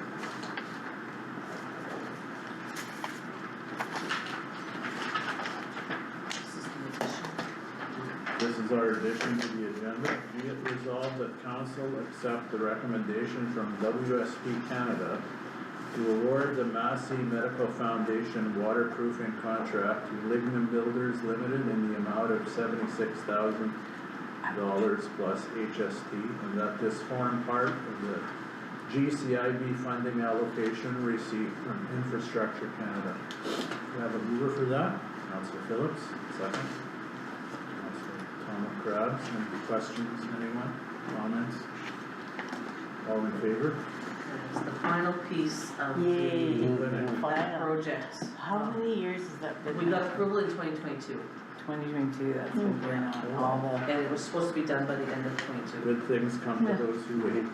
This is our addition to the agenda. Be it resolved that council accept the recommendation from WSP Canada to award the Massey Medical Foundation waterproofing contract to Lignum Builders Limited in the amount of $76,000 plus HST, and that this form part of the GCIB funding allocation received from Infrastructure Canada. We have a mover for that, Councilor Phillips, second. Councilor Thomas Krabs, any questions, anyone, comments? All in favor? It's the final piece of Yay. that project. How many years has that been? We got approval in 2022, 2022, that's been going on, all the. and it was supposed to be done by the end of 22. Good things come to those who wait.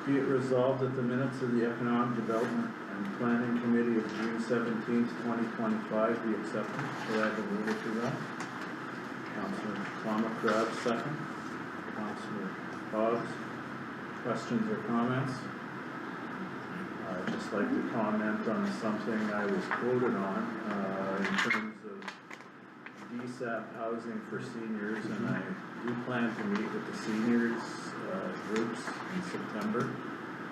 Be it resolved that the minutes of the Economic Development and Planning Committee of June 17th, 2025 be accepted. Do I have a mover for that? Councilor Thomas Krabs, second. Councilor Hobbs. Questions or comments? I'd just like to comment on something I was quoted on, in terms of DSAP housing for seniors, and I do plan to meet with the seniors, groups in September,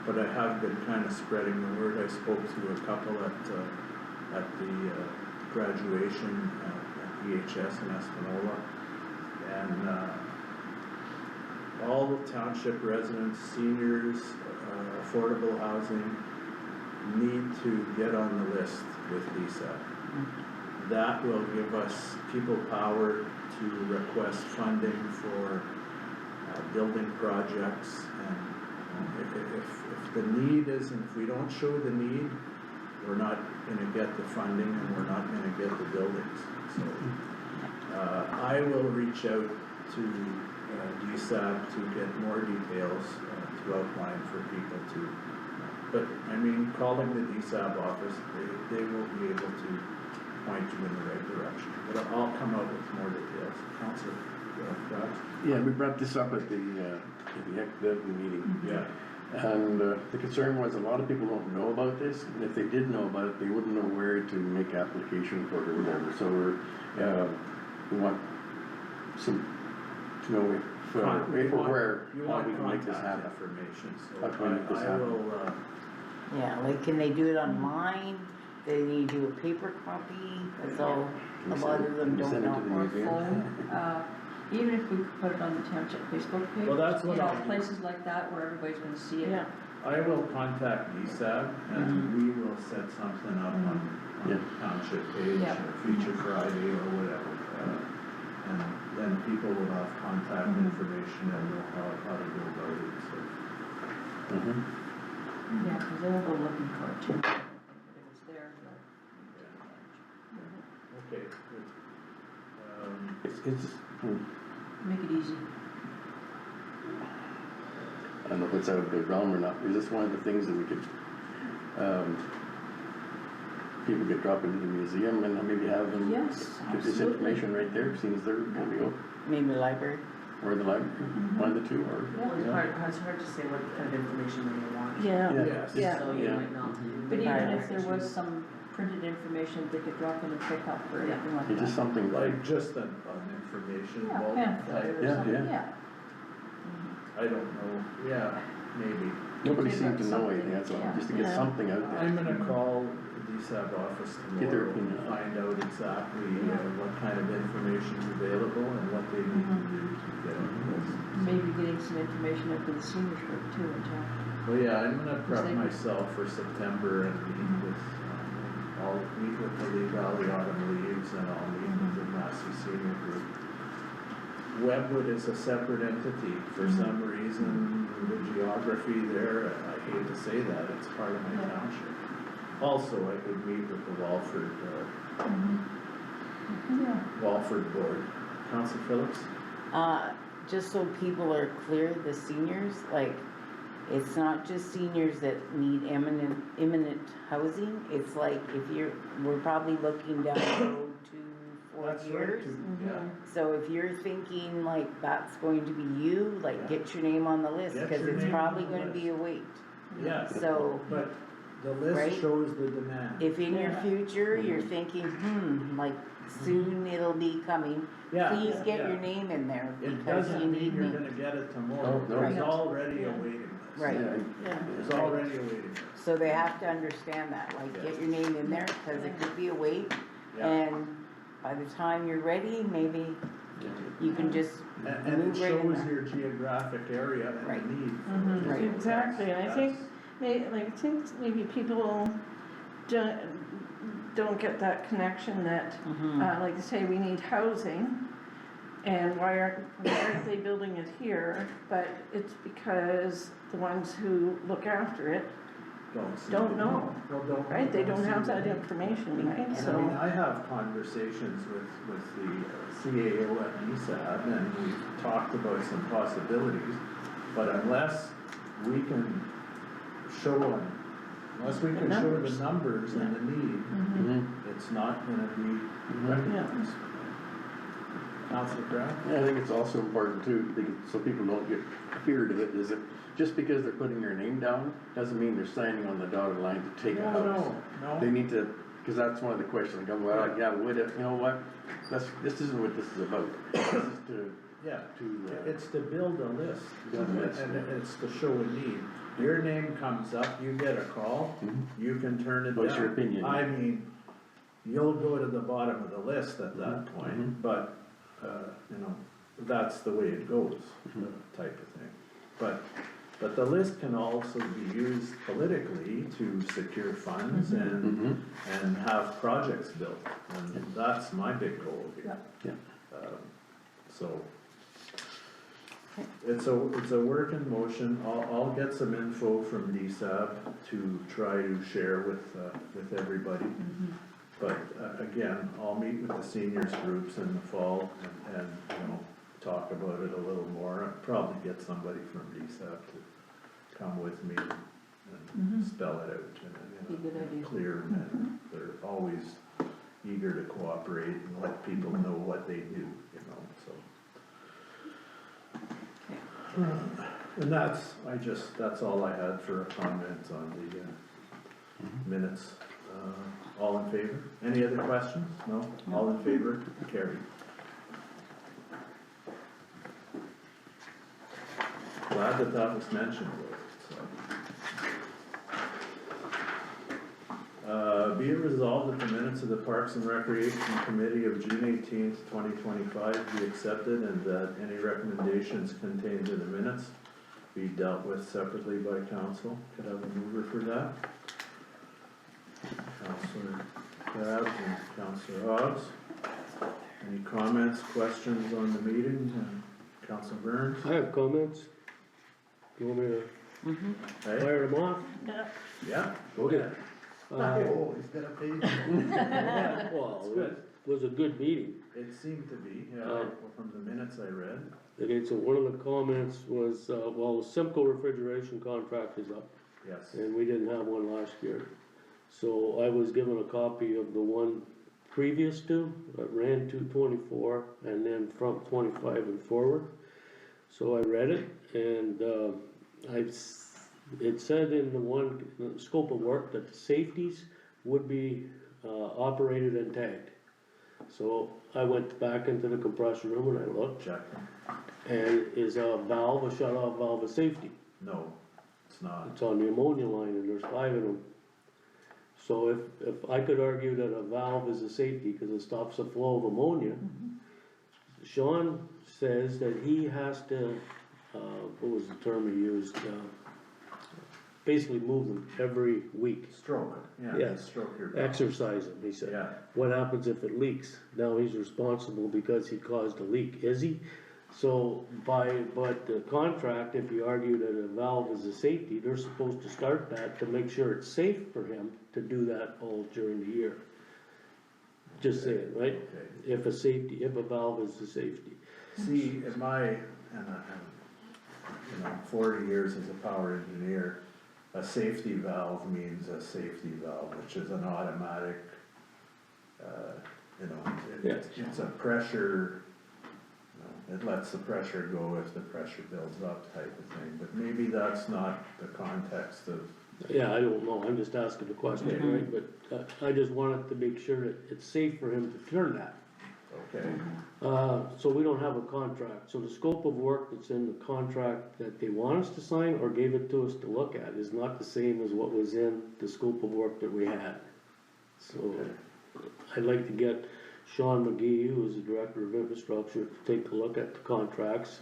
but I have been kind of spreading the word. I spoke to a couple at the graduation at EHS in Espanola, And, all the township residents, seniors, affordable housing need to get on the list with Lisa. That will give us people power to request funding for building projects. And if the need isn't, if we don't show the need, we're not gonna get the funding and we're not gonna get the buildings. So I will reach out to DSAB to get more details to outline for people to, but I mean, calling the DSAB office, they will be able to point you in the right direction. But I'll come up with more details. Councilor Pratt? Yeah, we brought this up at the meeting. Yeah. And the concern was a lot of people don't know about this, and if they did know about it, they wouldn't know where to make application for it or whatever. So we want some, to know if or where, You how want we can make this contact happen. information, How so can we make this I happen? will, Yeah, like, can they do it online? They need to do a paper copy, that's all, a lot of them Can we don't send it to know. the Or museum? phone, even if we put it on the township Facebook page. Well, that's what you know, I'll do. places like that where everybody's gonna see it. Yeah. I will contact DSAB and we will set something up on Yeah. the township page, Yeah. Feature Friday or whatever. And then people will have contact information and know how to go about it, so. Mhm. Yeah, cause they will go looking for it too. If it's there, they'll take advantage. Okay, good. It's Make it easy. I don't know if it's out of the realm or not. Is this one of the things that we could, people could drop into the museum and maybe have them Yes, get this absolutely. information right there, seeing as they're gonna be open, Maybe library. or the library, one of the two, or? It's hard to say what kind of information they want. Yeah, Yes. Yeah. So you Yeah. might not. But even Right. if there was some printed information they could drop in and pick up or anything like It's that. just something like, Like just an information Yeah, bulk pamphlet type. or Yeah, something, yeah. yeah. I don't know, yeah, maybe. nobody Take seemed up to know something, anything, that's all, yeah. just to get Yeah. something out there. I'm gonna call the DSAB office Get their tomorrow opinion. and find out exactly what kind of information is available and what they need to do to get on the list. Maybe getting some information up to the seniors group too in town. Well, yeah, I'm gonna prep they- myself for September and meet with, I'll meet with the Lee Valley Autumn Leaves and I'll meet with the Massey Senior Group. Webwood is a separate entity, for some reason, the geography there, I hate to say that, it's part of my township. Also, I could meet with the Yeah. Walford Board. Council Phillips? Just so people are clear, the seniors, like, it's not just seniors that need imminent housing, it's like if we're probably looking down the road 2-4 That's right, years. too, yeah. So if you're thinking like that's going to be you, like Yeah. get your name on the list, Get cause your it's name on probably the gonna list. be a wait. Yes, So but the list Right? shows the demand. if in your Yeah. future, you're thinking, like soon it'll be coming, Yeah, please get yeah. your name in there It because you doesn't mean need you're me. gonna get it tomorrow, Oh, no. there's Right. already a Yeah. waiting list. Right. yeah. There's already a waiting list. So they have to understand that, like get your name in there, cause it could be a wait, Yeah. and by the time you're ready, maybe you can just And it move right in shows there. your geographic area and Right. the need. Mhm. Right. Exactly, and I think, I think maybe people don't get that connection that, like you say, we need housing, and why aren't they building it here? But it's because the ones who look after it don't know, right? They don't have that information, right? And I So, mean, I have conversations with the CAO at NESAB and we've talked about some possibilities, but unless we can show the numbers and the need, Mhm. it's not gonna be Mhm. recognized. Councilor Brown? Yeah, I think it's also important too, because, so people don't get feared of it, is that just because they're putting their name down, doesn't mean they're signing on the dotted line to take a house. No. They need to, cause that's one of the questions, like, well, yeah, would it, you know what, this isn't what this is about. This is to, Yeah, to, it's to build a list, Build a list, and yeah. it's to show a need. Your name comes up, you get a call, Mhm. you can turn it down. What's your opinion? I mean, you'll go to the bottom of the list at that Mhm. point, but, you know, that's the way it goes, type of thing. But the list can also be used politically to secure funds and have projects built, and that's my big goal here. So, it's a work in motion. I'll get some info from DSAB to try to share with everybody. But, again, I'll meet with the seniors groups in the fall and, you know, talk about it a little more. I'll probably get somebody from DSAB to come with me and spell it out Be a good in idea. a clear manner. They're always eager to cooperate and let people know what they do, you know, so. And that's all I had for a comment on the minutes. All in favor? Any other questions? No? All in favor? Carried. Glad that was mentioned, so. Be it resolved that the minutes of the Parks and Recreation Committee of June 18th, 2025 be accepted, and that any recommendations contained in the minutes be dealt with separately by council. Could I have a mover for that? Councillor Tabbs and Councillor Hobbs. Any comments, questions on the meeting? Councillor Burns? I have comments. You want me to Hey? fire them off? Yeah? Okay. Oh, he's got a page. Well, good. it was a good meeting. It seemed to be, from the minutes I read. Okay, so one of the comments was, well, the Simcoe refrigeration contract is up, Yes. and we didn't have one last year. So I was given a copy of the one previous to, that ran to 24, and then from 25 and forward. So I read it, and, it said in the one scope of work that the safeties would be, operated and tagged. So I went back into the compressor room and I looked, Check. and is a valve, a shut-off valve, a safety? No, it's not. It's on the ammonia line, and there's 5 of them. So if I could argue that a valve is a safety because it stops the flow of ammonia, Sean says that he has to, what was the term he used? Basically move them every week. Stroke, yeah. Yes. Stroke your back. Exercise them, he said. Yeah. What happens if it leaks? Now he's responsible because he caused a leak, is he? So but the contract, if you argue that a valve is a safety, they're supposed to start that to make sure it's safe for him to do that all during the year. Just saying, right? Okay. If a valve is a safety. See, in my, you know, 40 years as a power engineer, a safety valve means a safety valve, which is an automatic, you know, it's a pressure, you know, it lets the pressure go if the pressure builds up type of thing, but maybe that's not the context of. Yeah, I don't know, I'm just asking the question, right? But I just wanted to make sure that it's safe for him to turn that. Okay. So we don't have a contract, so the scope of work that's in the contract that they want us to sign or gave it to us to look at is not the same as what was in the scope of work that we had. So I'd like to get Sean McGee, who is the Director of Infrastructure, to take a look at the contracts,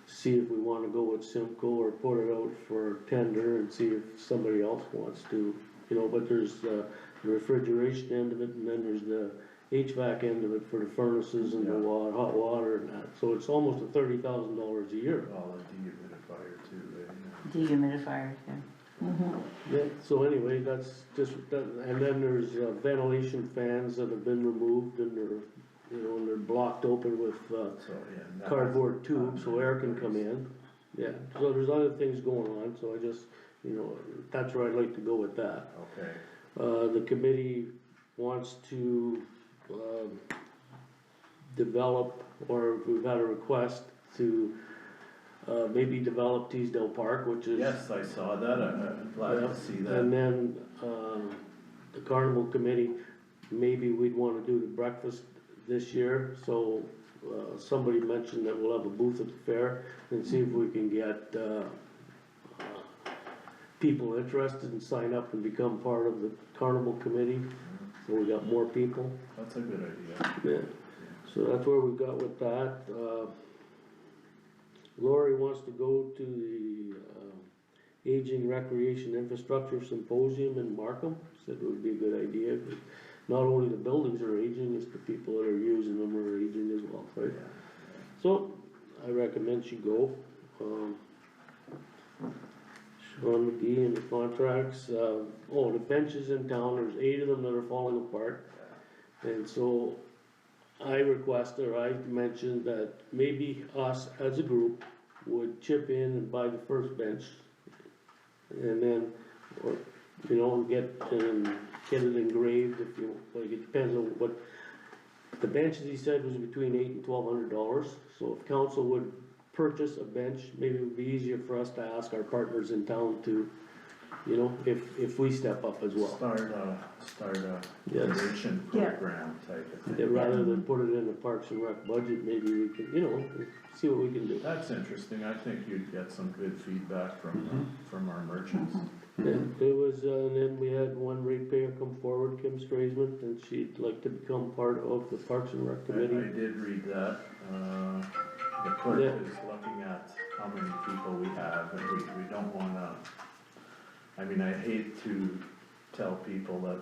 see if we wanna go with Simcoe or put it out for tender and see if somebody else wants to, you know, but there's the refrigeration end of it, and then there's the HVAC end of it for the furnaces and the water, hot water and that, so it's almost $30,000 a year. All a dehumidifier too, Dehumidifier, yeah. Yeah, so anyway, that's just, and then there's ventilation fans that have been removed and they're, you know, and they're blocked open with, so, yeah. cardboard tubes so air can come in. Yeah, so there's other things going on, so I just, you know, that's where I'd like to go with that. Okay. The committee wants to, develop, or we've had a request to, maybe develop Teasdale Park, which is. Yes, I saw that, I'm glad to see that. And then, the carnival committee, maybe we'd wanna do the breakfast this year, so, somebody mentioned that we'll have a booth at the fair and see if we can get, people interested and sign up and become part of the carnival committee, so we got more people. That's a good idea. Yeah, so that's where we got with that, Lori wants to go to the, Aging Recreation Infrastructure Symposium in Markham, said it would be a good idea, 'cause not only the buildings are aging, it's the people that are using them are aging as well, right? So, I recommend she go. Sean McGee and the contracts, the benches in town, there's 8 of them that are falling apart. And so, I mentioned that maybe us as a group would chip in and buy the first bench. And then, or, get it engraved if you, like, it depends on what, the benches he said was between $800 and $1,200. So if council would purchase a bench, maybe it would be easier for us to ask our partners in town to, if we step up as well. Start a Yes. donation Yeah. program type of Yeah, thing. rather than put it in the Parks and Rec budget, maybe we can, see what we can do. That's interesting, I think you'd get some good feedback from our merchants. Yeah, it was, and then we had one ratepayer come forward, Kim Straisman, and she'd like to become part of the Parks and Rec I committee. did read that, the clerk Yeah. is looking at how many people we have, and we don't wanna, I hate to tell people that,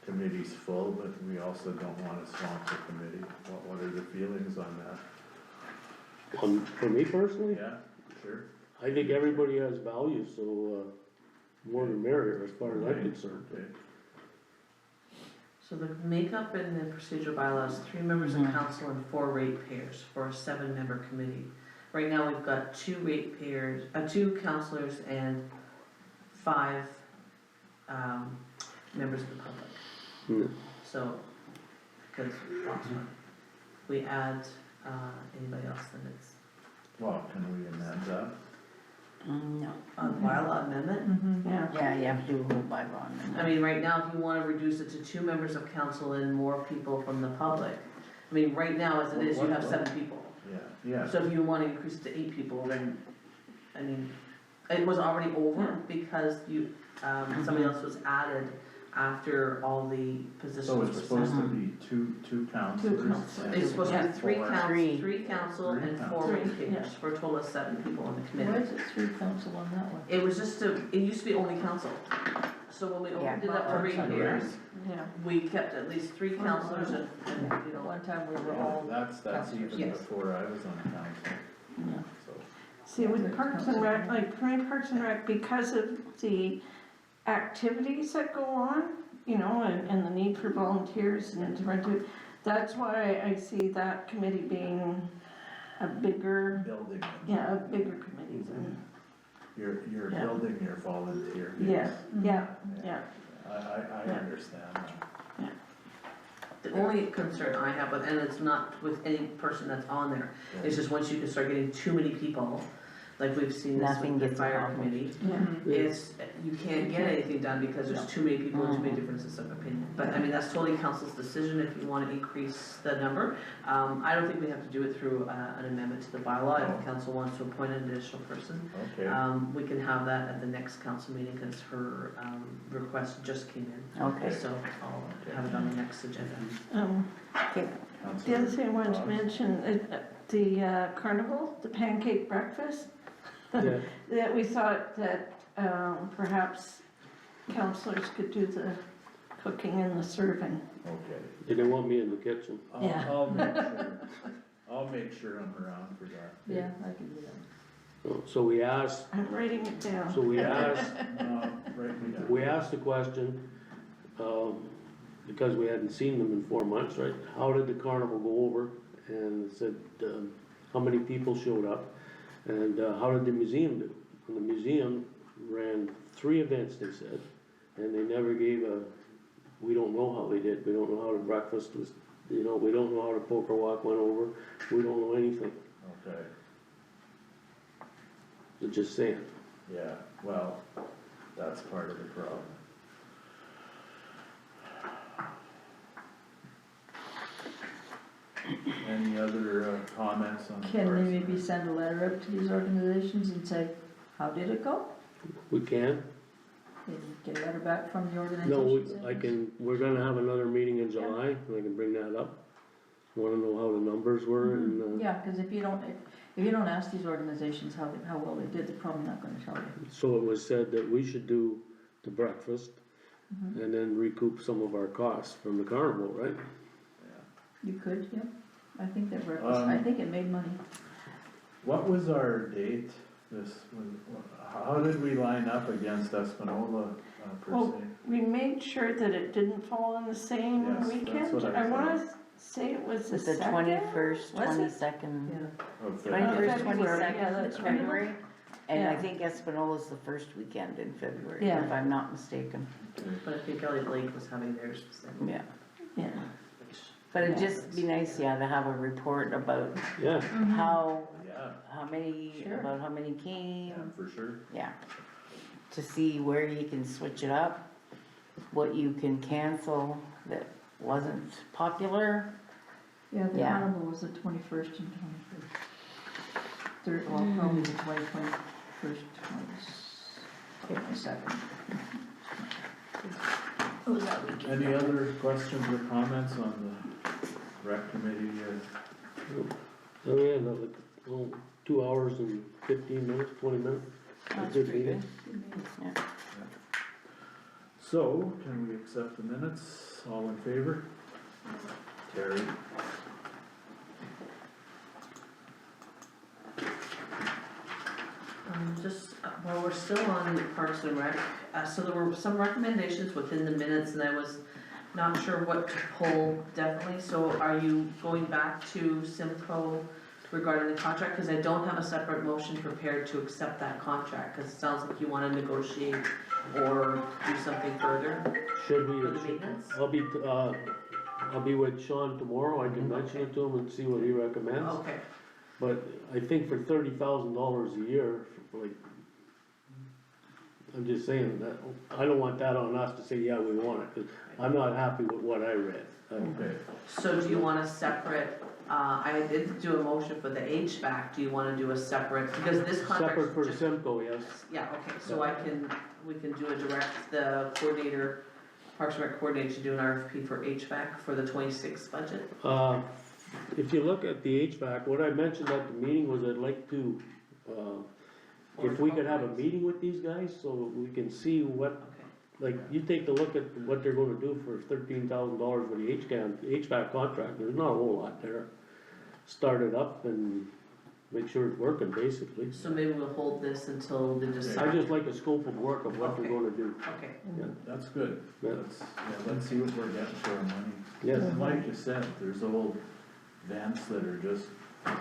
committee's full, but we also don't wanna swamp the committee. What are the feelings on that? For me personally, Yeah, sure. I think everybody has value, so, more the merrier as far as I'm concerned. Okay. So the makeup in the procedure bylaws, 3 members of council and 4 ratepayers for a 7-member committee. Right now, we've got 2 ratepayers, 2 councilors and 5, members of the public. Hmm. So, because last one, we add, anybody else, then it's Well, can we amend that? No. a bylaw amendment. Mm-hmm. Yeah. Yeah, you have to do a whole bylaw amendment. I mean, right now, if you wanna reduce it to 2 members of council and more people from the public, I mean, right now, as it is, you have 7 people. Yeah. So if you wanna increase it to 8 people, then, I mean, it was already over because somebody else was added after all the positions So were it's set. supposed to be two counselors? counselors. It's supposed to be 3 Three. 3 council and 4 Three, ratepayers, for a total of 7 people on the Why committee. is it 3 council on that one? It was just it used to be only council. So when we opened it up to ratepayers, Yeah, we kept at least 3 councilors and, one time we were all, That's even Yes. before I was on council, yeah. so. See, with Parks and Rec, like for me, Parks and Rec, because of the activities that go on, and the need for volunteers and different, that's why I see that committee being a bigger, Building, a bigger committee than, you're Yeah. building your volunteer base. yeah, yeah. I Yeah. understand that. the only concern I have with, and it's not with any person that's on there, it's just once you can start getting too many people, like we've seen this Nothing with the gets fire accomplished. committee, it's, you can't get anything done because there's too many people and too many differences of opinion. But I mean, that's totally council's decision if you wanna increase the number. I don't think we have to do it through an amendment to the bylaw. If council wants to appoint an additional person, Okay, we can have that at the next council meeting, cause her, request just came in. Okay. So I'll have it on the next agenda. The Councillor other thing I wanted to Ross? mention, the carnival, the pancake breakfast, Yeah, that we thought that, perhaps counselors could do the cooking and the serving. Okay. they didn't want me in the kitchen. Yeah. I'll make sure I'm around for that. Yeah, I can do that. So we asked, I'm writing it down. Write me down. we asked the question, because we hadn't seen them in 4 months, right? How did the carnival go over? And it said, how many people showed up? And how did the museum do? And the museum ran 3 events, they said, and they never gave we don't know how they did. We don't know how the breakfast was, we don't know how the poker walk went over. We don't know anything. Okay, So just saying. yeah, well, that's part of the problem. Any other comments on? Can Parks they and maybe Rec? send a letter out to these organizations and say, how did it go? We can. Maybe get a letter back from the No, organizations? we're gonna have another meeting in July, and I can bring that up. Wanna know how the numbers were and, Yeah, cause if you don't, If you don't ask these organizations how well they did, they're probably not gonna tell you. So it was said that we should do the breakfast and then recoup some of our costs from the carnival, right? You could, yep. I think that breakfast, I think it made money. What was our date how did we line up against Espanola, per Well, se? we made sure that it didn't fall on the same Yes, that's weekend. what I I wanna say it was the The second. 21st, Was it? 22nd, Yeah. Of the- 21st, February, yeah, 22nd that's of right. February. And I Yeah. think Espanola's the first weekend in February, Yeah. if I'm not mistaken. Okay. But I think Elliott Lake was having theirs the same. Yeah. Yeah. But it'd just be nice, yeah, to have a report about Yeah, how, Yeah, how many, Sure. about how many came, yeah, for sure. yeah. To see where you can switch it up, what you can cancel that wasn't popular. Yeah, the Yeah. carnival was the 21st and 21st. Third, well, probably the 21st, 22nd. What was that weekend? Any other questions or comments on the rec committee? so we had like, 2 hours and 15 minutes, 20 minutes. That's Good pretty meeting. good. Yeah. So, can we accept the minutes? All in favor? Carried. While we're still on Parks and Rec, so there were some recommendations within the minutes and I was not sure what to pull definitely, so are you going back to Simcoe regarding the contract? Cause I don't have a separate motion prepared to accept that contract, cause it sounds like you wanna negotiate or do something further Should we, for the maintenance? I'll be with Sean tomorrow, I can mention it to him and see what he recommends. Okay, But I think for $30,000 a year, like, I'm just saying that, I don't want that on us to say, yeah, we want it, 'cause I'm not happy with what I read. Okay. so do you want a separate, I did do a motion for the HVAC, do you wanna do a separate, because this contract. Separate for Simcoe, yes. Yeah, okay, so we can do a direct, the coordinator, Parks and Rec coordinator to do an RFP for HVAC for the 26 budget. If you look at the HVAC, what I mentioned at the meeting was I'd like to, if we could have a meeting with these guys, so we can see what, Okay, like, you take a look at what they're gonna do for $13,000 for the HVAC contract, there's not a whole lot there. Start it up and make sure it's working, basically. so maybe we'll hold this until the I December. just like a scope of work of what they're Okay. gonna do. Okay, That's good. Yeah. Let's see what we're getting for our money. Yes, And like you said, there's old vents that are just,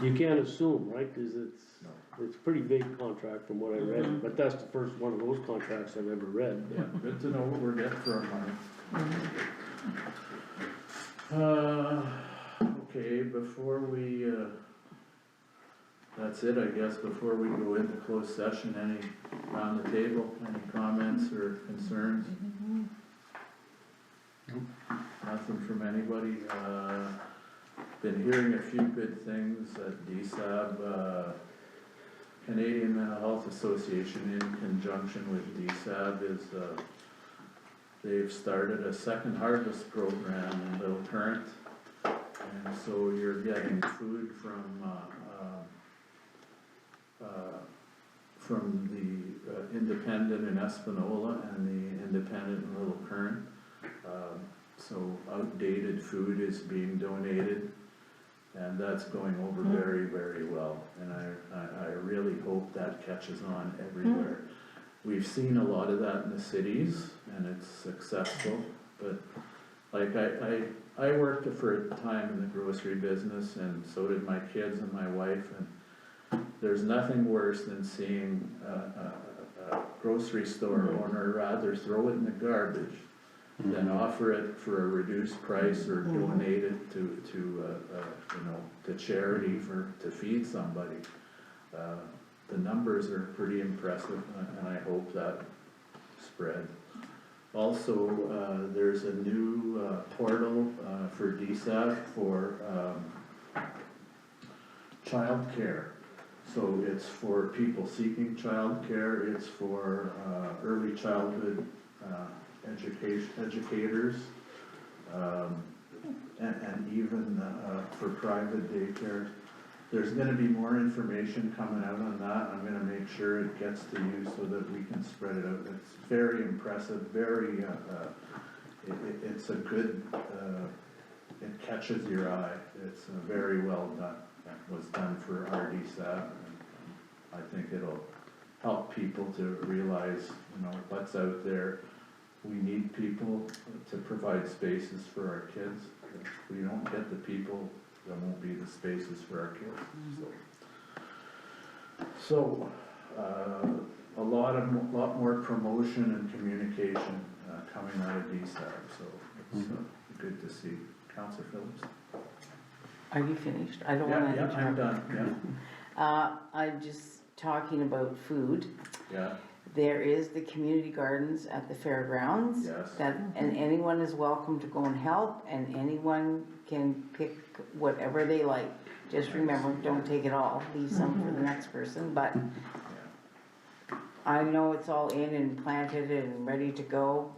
you can't assume, right, cause it's a pretty big contract from what I read, but that's the first one of those contracts I've ever read. yeah, good to know what we're getting for our money. Okay, before we, that's it, I guess, before we go into closed session, any, around the table, any comments or concerns? Nothing from anybody, been hearing a few good things at DSAB, Canadian Mental Health Association in conjunction with DSAB is, they've started a second harvest program in Little Current. And so you're getting food from the independent in Espanola and the independent in Little Current. So outdated food is being donated, and that's going over very, very well. And I really hope that catches on everywhere. We've seen a lot of that in the cities, and it's successful, but like I worked for a time in the grocery business, and so did my kids and my wife, and there's nothing worse than seeing a grocery store owner rather throw it in the garbage than offer it for a reduced price or donate it to to charity to feed somebody. The numbers are pretty impressive, and I hope that spread. Also, there's a new portal for DSAP for childcare. So it's for people seeking childcare, it's for early childhood educators, and even for private daycares. there's gonna be more information coming out on that, I'm gonna make sure it gets to you so that we can spread it out. It's very impressive, very, it's a good, it catches your eye, it's very well done. It was done for RDSAP, and I think it'll help people to realize, what's out there. We need people to provide spaces for our kids. If we don't get the people, there won't be the spaces for our kids, so. A lot more promotion and communication, coming out of DSAP, so it's, good to see. Councillor Phillips? Are you finished? I don't wanna interrupt. Yeah, I'm done, I'm just talking about food. yeah, There is the community gardens at the fairgrounds. yes. And anyone is welcome to go and help, and anyone can pick whatever they like. Just remember, don't take it all, leave some for the next person, but I know it's all in and planted and ready to go.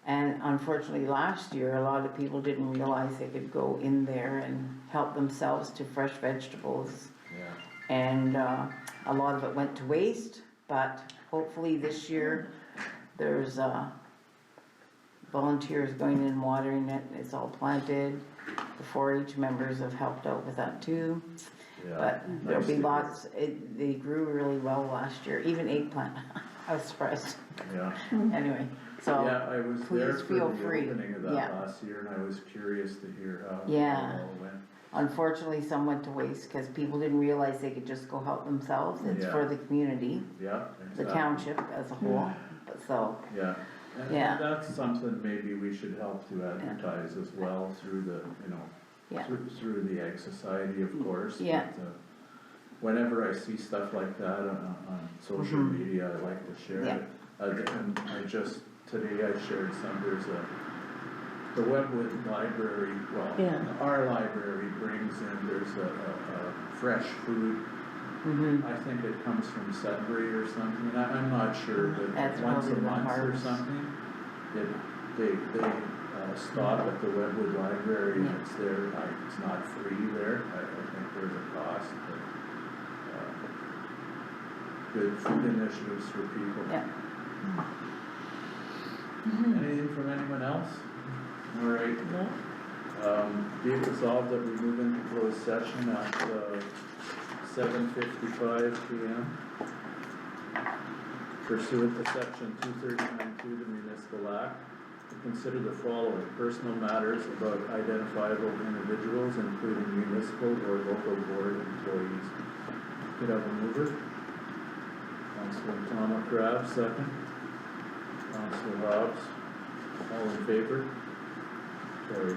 And unfortunately, last year, a lot of people didn't realize they could go in there and help themselves to fresh vegetables. Yeah. And a lot of it went to waste, but hopefully this year, there's volunteers going in watering it, it's all planted. The 4-H members have helped out with that too. Yeah, But there'll be nice to lots, they grew really well last year, even eggplant, I was surprised, Yeah, anyway, so. yeah, I was there please for feel the free. opening of that Yeah. last year, and I was curious to hear how Yeah. it all went. Unfortunately, some went to waste, cause people didn't realize they could just go help themselves, it's for Yeah. the community, Yeah, the exactly. township as a whole, but so, Yeah, and Yeah. that's something maybe we should help to advertise as well through the, Yeah. through the Ag Society, of course. Yeah. But, whenever I see stuff like that on social media, I like to share Yeah. it. And today I shared some, the Webwood Library, Yeah. our library brings in, there's a fresh food. I think it comes from Sudbury or something, I'm not sure, but That's once a probably the month or harvest. something, they stop at the Webwood Library, and Yeah. it's there, it's not free there, I think there's a cost, but, good food initiatives for people. yeah. Anything from anyone else? All right. Be it resolved that we move into closed session at 7:55 PM. Pursuant to section 239(2) of the Municipal Act, to consider the following: personal matters about identifiable individuals, including municipal or local board employees. Could I have a mover? Councilor Tom McCrabb, second. Councilor Hobbs, all in favor? Carried.